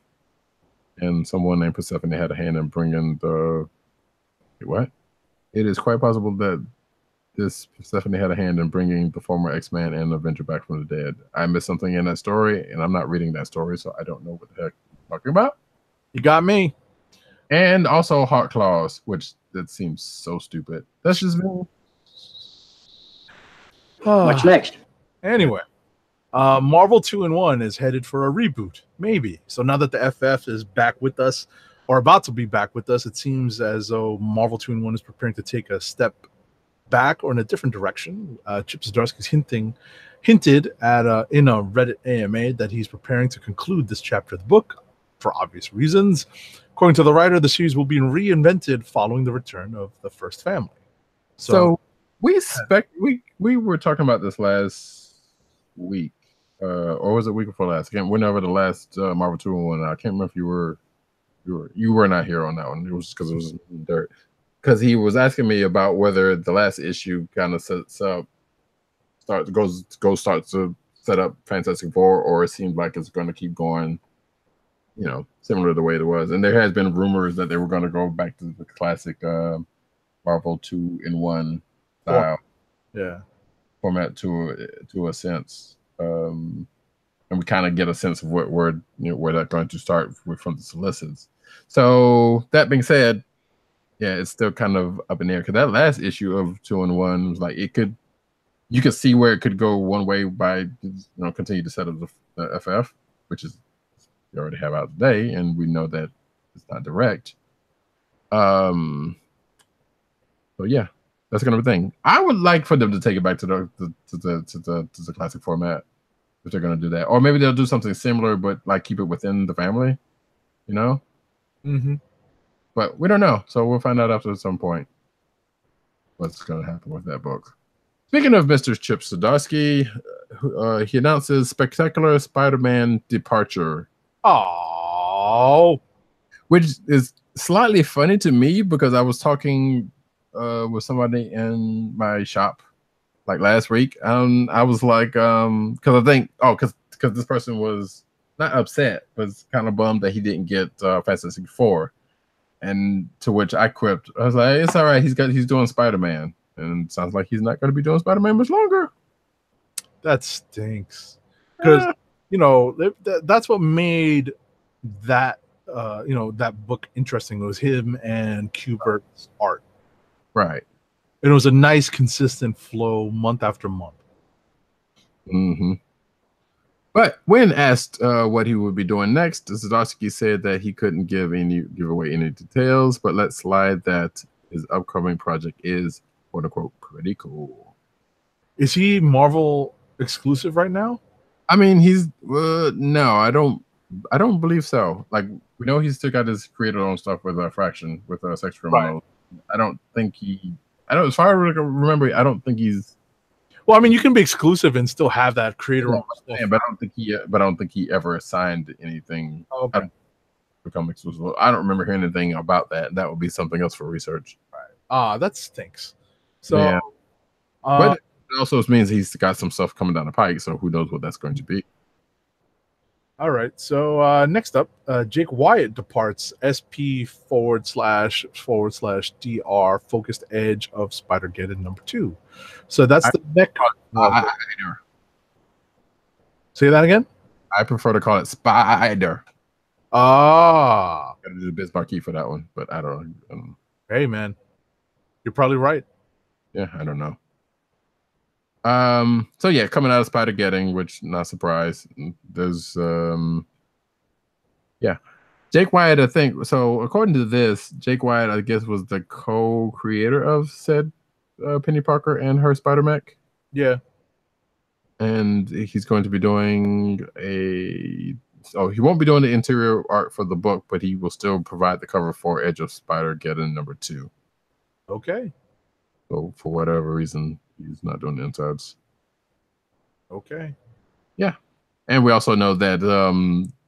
someone named Persephone had a hand in bringing the... Wait, what? It is quite possible that this Persephone had a hand in bringing the former X-Man and Avenger back from the dead. I missed something in that story, and I'm not reading that story, so I don't know what the heck you're talking about. You got me. And also Heart Claws, which that seems so stupid. That's just me. What's next? Anyway, Marvel 2-in-1 is headed for a reboot, maybe. So now that the FF is back with us, or about to be back with us, it seems as though Marvel 2-in-1 is preparing to take a step back or in a different direction. Chip Zdarsky's hinted at in a Reddit AMA that he's preparing to conclude this chapter of the book for obvious reasons. According to the writer, the series will be reinvented following the return of the first family. So we were talking about this last week, or was it week before last? Again, whenever the last Marvel 2-in-1, I can't remember if you were you were not here on that one. It was because it was dirt. Because he was asking me about whether the last issue kind of starts to set up Fantastic Four, or it seems like it's going to keep going, similar to the way it was. And there has been rumors that they were going to go back to the classic Marvel 2-in-1 style format to a sense. And we kind of get a sense of where they're going to start from the solicits. So that being said, yeah, it's still kind of up in the air, because that last issue of 2-in-1 was like you could see where it could go one way by continue to set up the FF, which is we already have out today, and we know that it's not direct. So yeah, that's gonna be a thing. I would like for them to take it back to the classic format if they're gonna do that, or maybe they'll do something similar but like keep it within the family, Mm-hmm. But we don't know, so we'll find out after some point what's gonna happen with that book. Speaking of Mr. Chip Zdarsky, he announces Spectacular Spider-Man Departure. Oh, which is slightly funny to me, because I was talking with somebody in my shop like last week. I was like, because I think, because this person was not upset, but kind of bummed that he didn't get Fantastic Four, and to which I quipped, I was like, it's all right, he's doing Spider-Man, and it sounds like he's not going to be doing Spider-Man much longer. That stinks, because that's what made that that book interesting. It was him and Kubert's art, right? And it was a nice, consistent flow month after month. Mm-hmm. But when asked what he would be doing next, Zdarsky said that he couldn't give away any details, but let slide that his upcoming project is "quote unquote" pretty cool. Is he Marvel exclusive right now? I mean, he's no, I don't believe so. Like, we know he's still got his creator-owned stuff with Fraction, with Sex Criminals. Right. I don't think as far as I remember, I don't think he's. Well, I mean, you can be exclusive and still have that creator-owned stuff. But I don't think he ever signed anything. Okay. Become exclusive. I don't remember hearing anything about that. That would be something else for research. Right. That stinks. So, yeah. But it also means he's got some stuff coming down the pike, so who knows what that's going to be. All right. So next up, Jake Wyatt departs SP//DR Focused Edge of Spider-Geddon #2. So that's the neck. Say that again. I prefer to call it Spider. Ah, gotta do the Bismarcky for that one, but I don't know. Hey man, you're probably right. Yeah, I don't know. So yeah, coming out of Spider-Geddon, which not surprised. There's Jake Wyatt, I think. So according to this, Jake Wyatt, I guess, was the co-creator of said Penny Parker and her Spider-Mech. Yeah. And he's going to be doing he won't be doing the interior art for the book, but he will still provide the cover for Edge of Spider-Geddon #2. Okay. So for whatever reason, he's not doing the insides. Okay. Yeah. And we also know that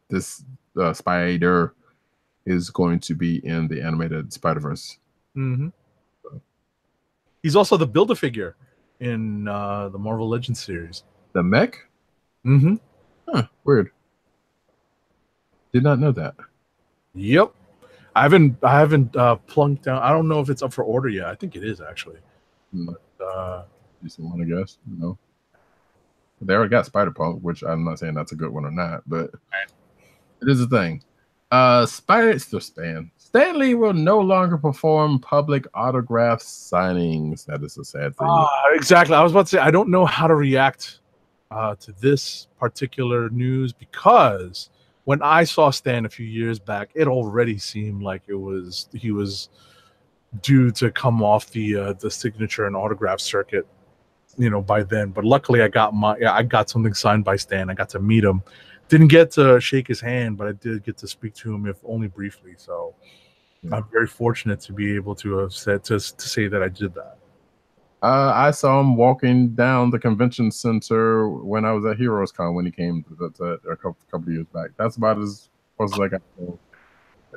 this Spider is going to be in the animated Spider-Verse. Mm-hmm. So. He's also the Build-A-Figure in the Marvel Legends series. The mech? Mm-hmm. Huh. Weird. Did not know that. Yep. I haven't plunked down. I don't know if it's up for order yet. I think it is, actually. But, decent one, I guess. They already got Spider-Punk, which I'm not saying that's a good one or not, but it is a thing. Stan Lee will no longer perform public autograph signings. That is a sad thing. Exactly. I was about to say, I don't know how to react to this particular news, because when I saw Stan a few years back, it already seemed like he was due to come off the signature and autograph circuit, by then. But luckily, I got something signed by Stan. I got to meet him. Didn't get to shake his hand, but I did get to speak to him, if only briefly. So I'm very fortunate to be able to have said to say that I did that. I saw him walking down the convention center when I was at Heroes Con when he came to a couple years back. That's about as close as I got.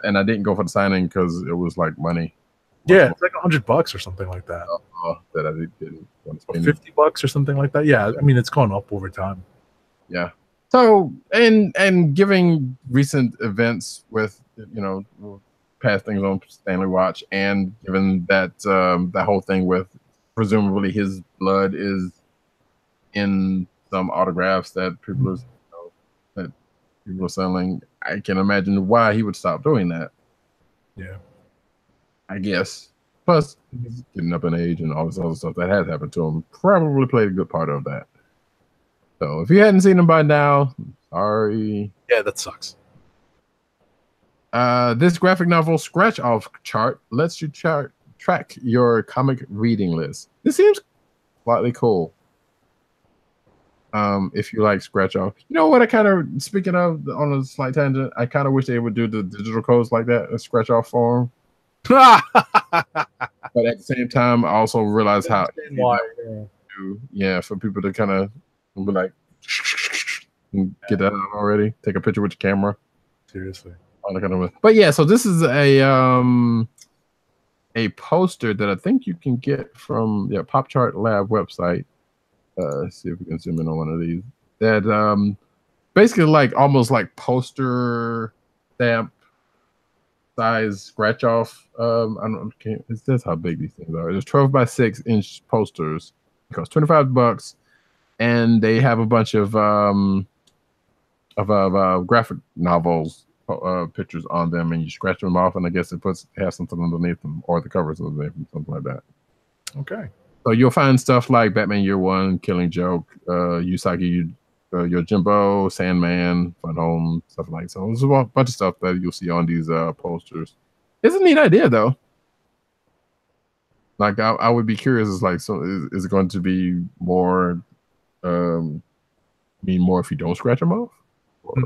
and I didn't go for the signing because it was like money. Yeah, it's like $100 or something like that. That I didn't want to Or spend. $50 or something like that. Yeah, I mean it's gone up over time. Yeah. So and giving recent events with past things on Stanley Watch, and given that that whole thing with presumably his blood is in some autographs that people are selling, I can imagine why he would stop doing that. Yeah, I guess. Plus, he's getting up in age and all this other stuff that has happened to him probably played a good part of that. So if you hadn't seen him by now, sorry. Yeah, that sucks. This graphic novel scratch off chart lets you track your comic reading list. This seems slightly cool. If you like scratch off, you know what? I kind of, speaking of, on a slight tangent, I kind of wish they would do the digital codes like that, a scratch off form. But at the same time, I also realize how for people to kind of be like get that out already, take a picture with your camera. Seriously. But yeah, so this is a poster that I think you can get from Pop Chart Lab website. See if we can zoom in on one of these. That basically like almost like poster stamp size scratch off. I don't know. It says how big these things are. There's 12 by 6 inch posters. It costs $25, and they have a bunch of graphic novels pictures on them, and you scratch them off, and I guess it has something underneath them, or the covers underneath them, something like that. Okay. So you'll find stuff like Batman Year One, Killing Joke, Usagi Yojimbo, Sandman, Fun Home, stuff like that. So there's a bunch of stuff that you'll see on these posters. It's a neat idea, though. Like I would be curious, is like, so is it going to be more mean more if you don't scratch them off, or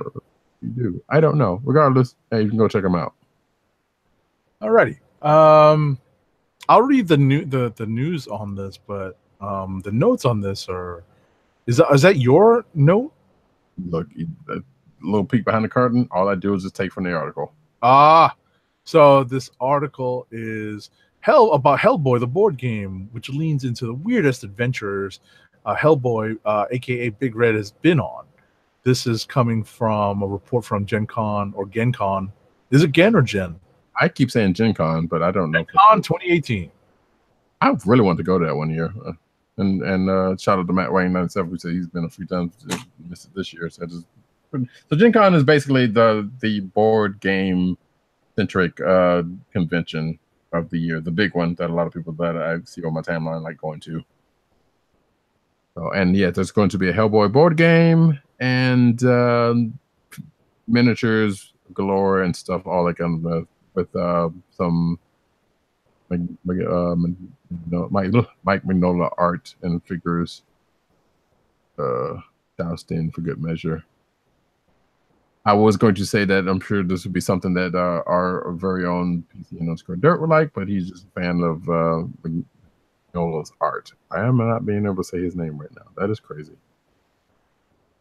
you do? I don't know. Regardless, hey, you can go check them out. Alrighty. I'll read the news on this, but the notes on this are is that your note? Look, a little peek behind the curtain. All I do is just take from the article. So this article is about Hellboy, the board game, which leans into the weirdest adventures Hellboy, aka Big Red, has been on. This is coming from a report from Gen Con or Gen Con. Is it Gen or Gen? I keep saying Gen Con, but I don't know. Gen Con 2018. I really want to go to that one year. And shout out to Matt Wayne 97, who said he's been a few times, missed it this year. So Gen Con is basically the board game centric convention of the year, the big one that a lot of people that I see on my timeline like going to. So, and yeah, there's going to be a Hellboy board game and miniatures galore and stuff, all that kind of with some Mike Mignola art and figures doused in for good measure. I was going to say that I'm sure this would be something that our very own PC Dirt would like, but he's just a fan of Mignola's art. I am not being able to say his name right now. That is crazy.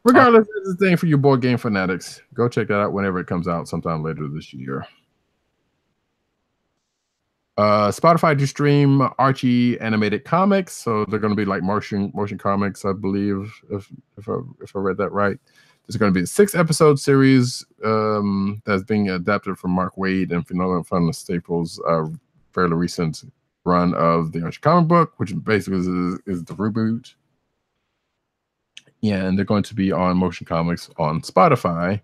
Regardless, it's a thing for you board game fanatics. Go check that out whenever it comes out sometime later this year. Spotify to stream Archie animated comics, so they're going to be like motion comics, I believe, if I read that right. There's going to be a 6-episode series that's being adapted from Mark Waid and Finola Fun Staples' fairly recent run of the Archie comic book, which basically is the reboot. Yeah, and they're going to be on Motion Comics on Spotify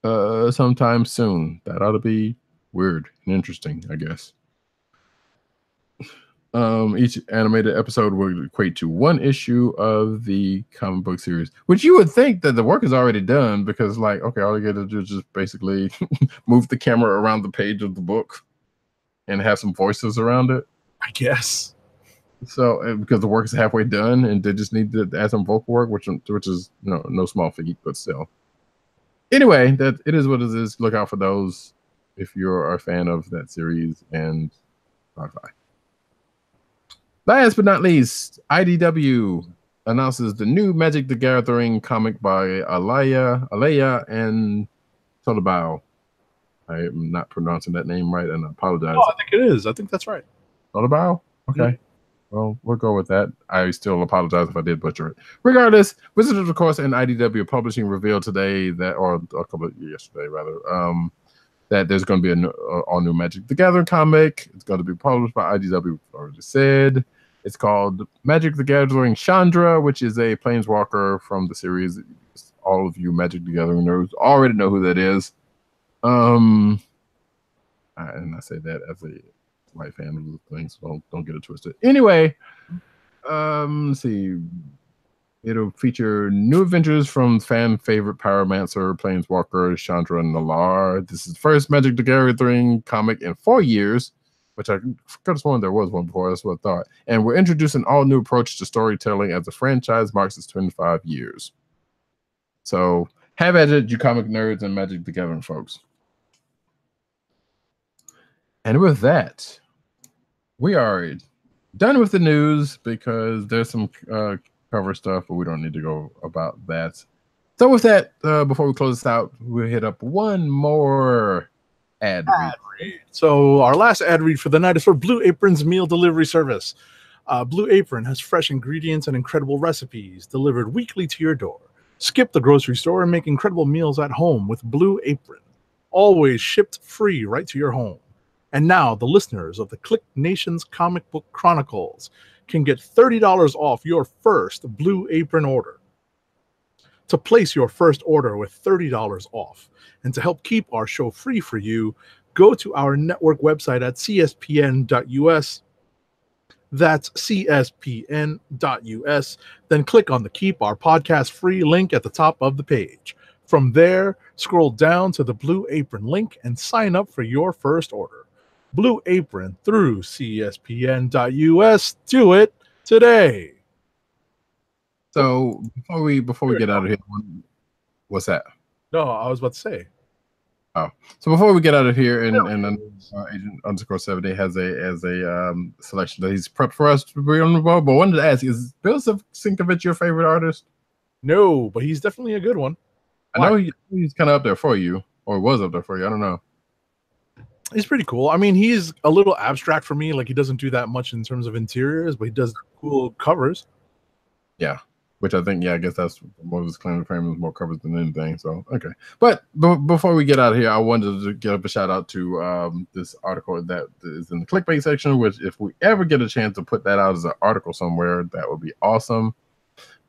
sometime soon. That ought to be weird and interesting, I guess. Each animated episode would equate to 1 issue of the comic book series, which you would think that the work is already done, because like, okay, all you got to do is just basically move the camera around the page of the book and have some voices around it, I guess. So because the work is halfway done and they just need to add some vocal work, which is no small feat, but still. Anyway, that it is what it is. Look out for those if you're a fan of that series and Spotify. Last but not least, IDW announces the new Magic the Gathering comic by Alaya and Tolabao. I am not pronouncing that name right, and I apologize. Oh, I think it is. I think that's right. Autobow? Okay. Well, we'll go with that. I still apologize if I did butcher it. Regardless, Wizards of the Coast and IDW Publishing revealed today that, or a couple of yesterday rather, that there's going to be an all-new Magic the Gathering comic. It's going to be published by IDW, we've already said. It's called Magic the Gathering Chandra, which is a planeswalker from the series. All of you Magic the Gathering nerds already know who that is. And I say that as a white fan of the things, so don't get it twisted. Anyway, let's see. It'll feature new adventures from fan favorite Pyromancer, Planeswalker, Chandra, and Nalar. This is the first Magic the Gathering comic in 4 years, which I could have sworn there was one before. That's what I thought. And we're introducing all new approach to storytelling as the franchise marks its 25 years. So have at it, you comic nerds and Magic the Gathering folks. And with that, we are done with the news because there's some cover stuff, but we don't need to go about that. So with that, before we close this out, we'll hit up one more ad read. So our last ad read for the night is for Blue Apron's meal delivery service. Blue Apron has fresh ingredients and incredible recipes delivered weekly to your door. Skip the grocery store and make incredible meals at home with Blue Apron. Always shipped free right to your home. And now the listeners of the KLIQ Nation's Comic Book Chronicles can get $30 off your first Blue Apron order. To place your first order with $30 off and to help keep our show free for you, go to our network website at cspn.us. That's cspn.us. Then click on the Keep Our Podcast Free link at the top of the page. From there, scroll down to the Blue Apron link and sign up for your first order. Blue Apron through cspn.us. Do it today. So before we get out of here, what's that? No, I was about to say. Oh, so before we get out of here, and Agent _70 has a selection that he's prepped for us to be on the ball. But I wanted to ask: is Bill Sienkiewicz your favorite artist? No, but he's definitely a good one. I know he's kind of up there for you, or was up there for you. I don't know. He's pretty cool. I mean, he's a little abstract for me. Like, he doesn't do that much in terms of interiors, but he does cool covers. Yeah, which I think, I guess that's what his claim to fame is, more covers than anything. So, okay. But before we get out of here, I wanted to give a shout out to this article that is in the clickbait section, which if we ever get a chance to put that out as an article somewhere, that would be awesome.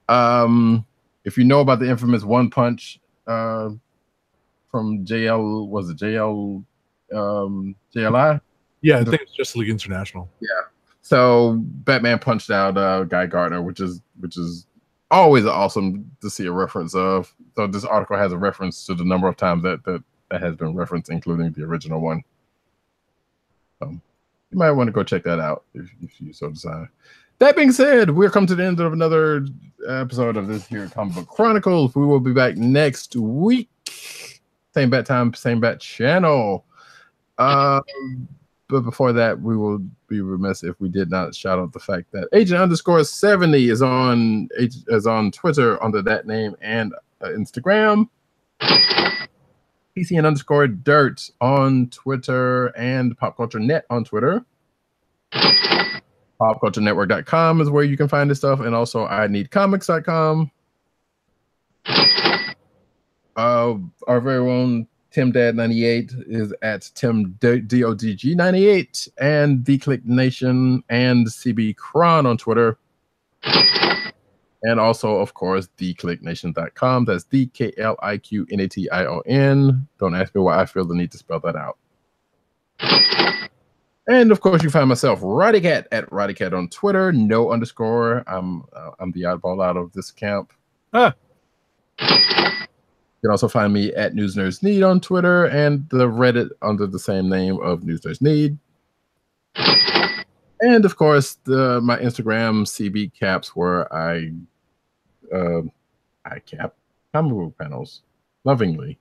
If you know about the infamous One Punch from JL, was it JL? JLI? Yeah, I think it's Justice League International. Yeah. So Batman punched out Guy Gardner, which is always awesome to see a reference of. So this article has a reference to the number of times that has been referenced, including the original one. You might want to go check that out if you so decide. That being said, we're come to the end of another episode of this here Comic Book Chronicles. We will be back next week. Same bat time, same bat channel. But before that, we will be remiss if we did not shout out the fact that Agent _70 is on Twitter under that name and Instagram. PCN _Dirt on Twitter and Pop Culture Net on Twitter. PopCultureNetwork.com is where you can find this stuff, and also INeedComics.com. Our very own Tim Dad 98 is at Tim DODG 98 and The KLIQ Nation and CB Cron on Twitter. And also, of course, thekliqnation.com. That's TheKLIQNation. Don't ask me why I feel the need to spell that out. And of course, you find myself Roddycat at Roddycat on Twitter. No underscore. I'm the oddball out of this camp. You can also find me at News Nerds Need on Twitter and the Reddit under the same name of News Nerds Need. And of course, my Instagram CB Caps, where I cap comic book panels lovingly,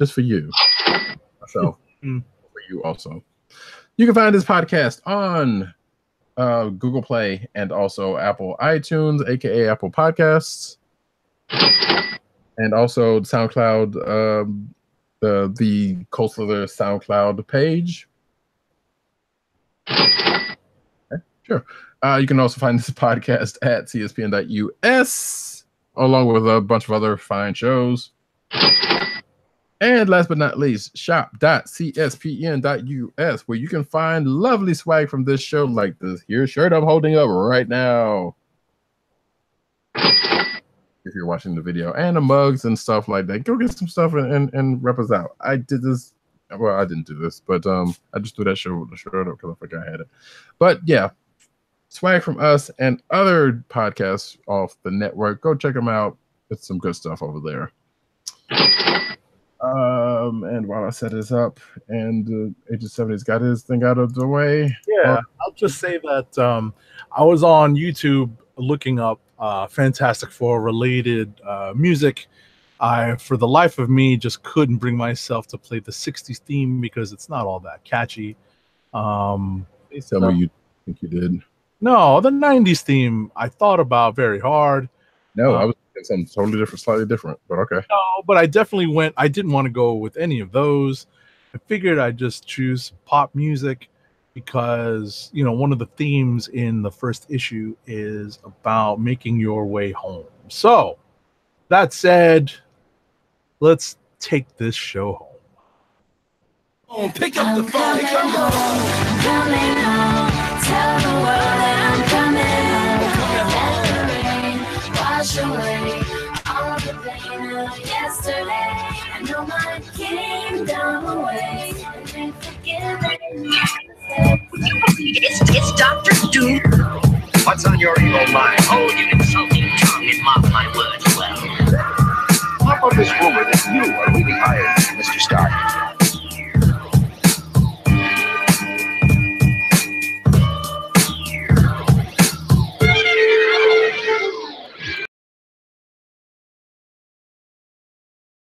just for you. So for you also. You can find this podcast on Google Play and also Apple iTunes, aka Apple Podcasts. And also SoundCloud, the Coastal SoundCloud page. Okay, sure. You can also find this podcast at cspn.us, along with a bunch of other fine shows. And last but not least, shop.cspn.us, where you can find lovely swag from this show, like this here shirt I'm holding up right now, if you're watching the video, and the mugs and stuff like that. Go get some stuff and rep us out. I did this. Well, I didn't do this, but I just threw that shirt up because I forgot I had it. But yeah, swag from us and other podcasts off the network. Go check them out. It's some good stuff over there. And while I set this up and Agent 70's got his thing out of the way. Yeah, I'll just say that I was on YouTube looking up Fantastic Four related music. I, for the life of me, just couldn't bring myself to play the 60s theme because it's not all that catchy. Please tell me you think you did. No, the 90s theme I thought about very hard. No, I was thinking something totally different, slightly different, but okay. No, but I definitely went. I didn't want to go with any of those. I figured I'd just choose pop music because, you know, one of the themes in the first issue is about making your way home. So, that said, let's take this show home. Oh, pick up the phone. Pick up the phone. Coming home. Tell the world that I'm coming home. Let the rain wash away all the pain of yesterday. I know my kingdom awaits. And forgive It's Dr. Doom. What's on your evil mind? Hold your insulting tongue and mark my words well. How about this rumor that you are really hired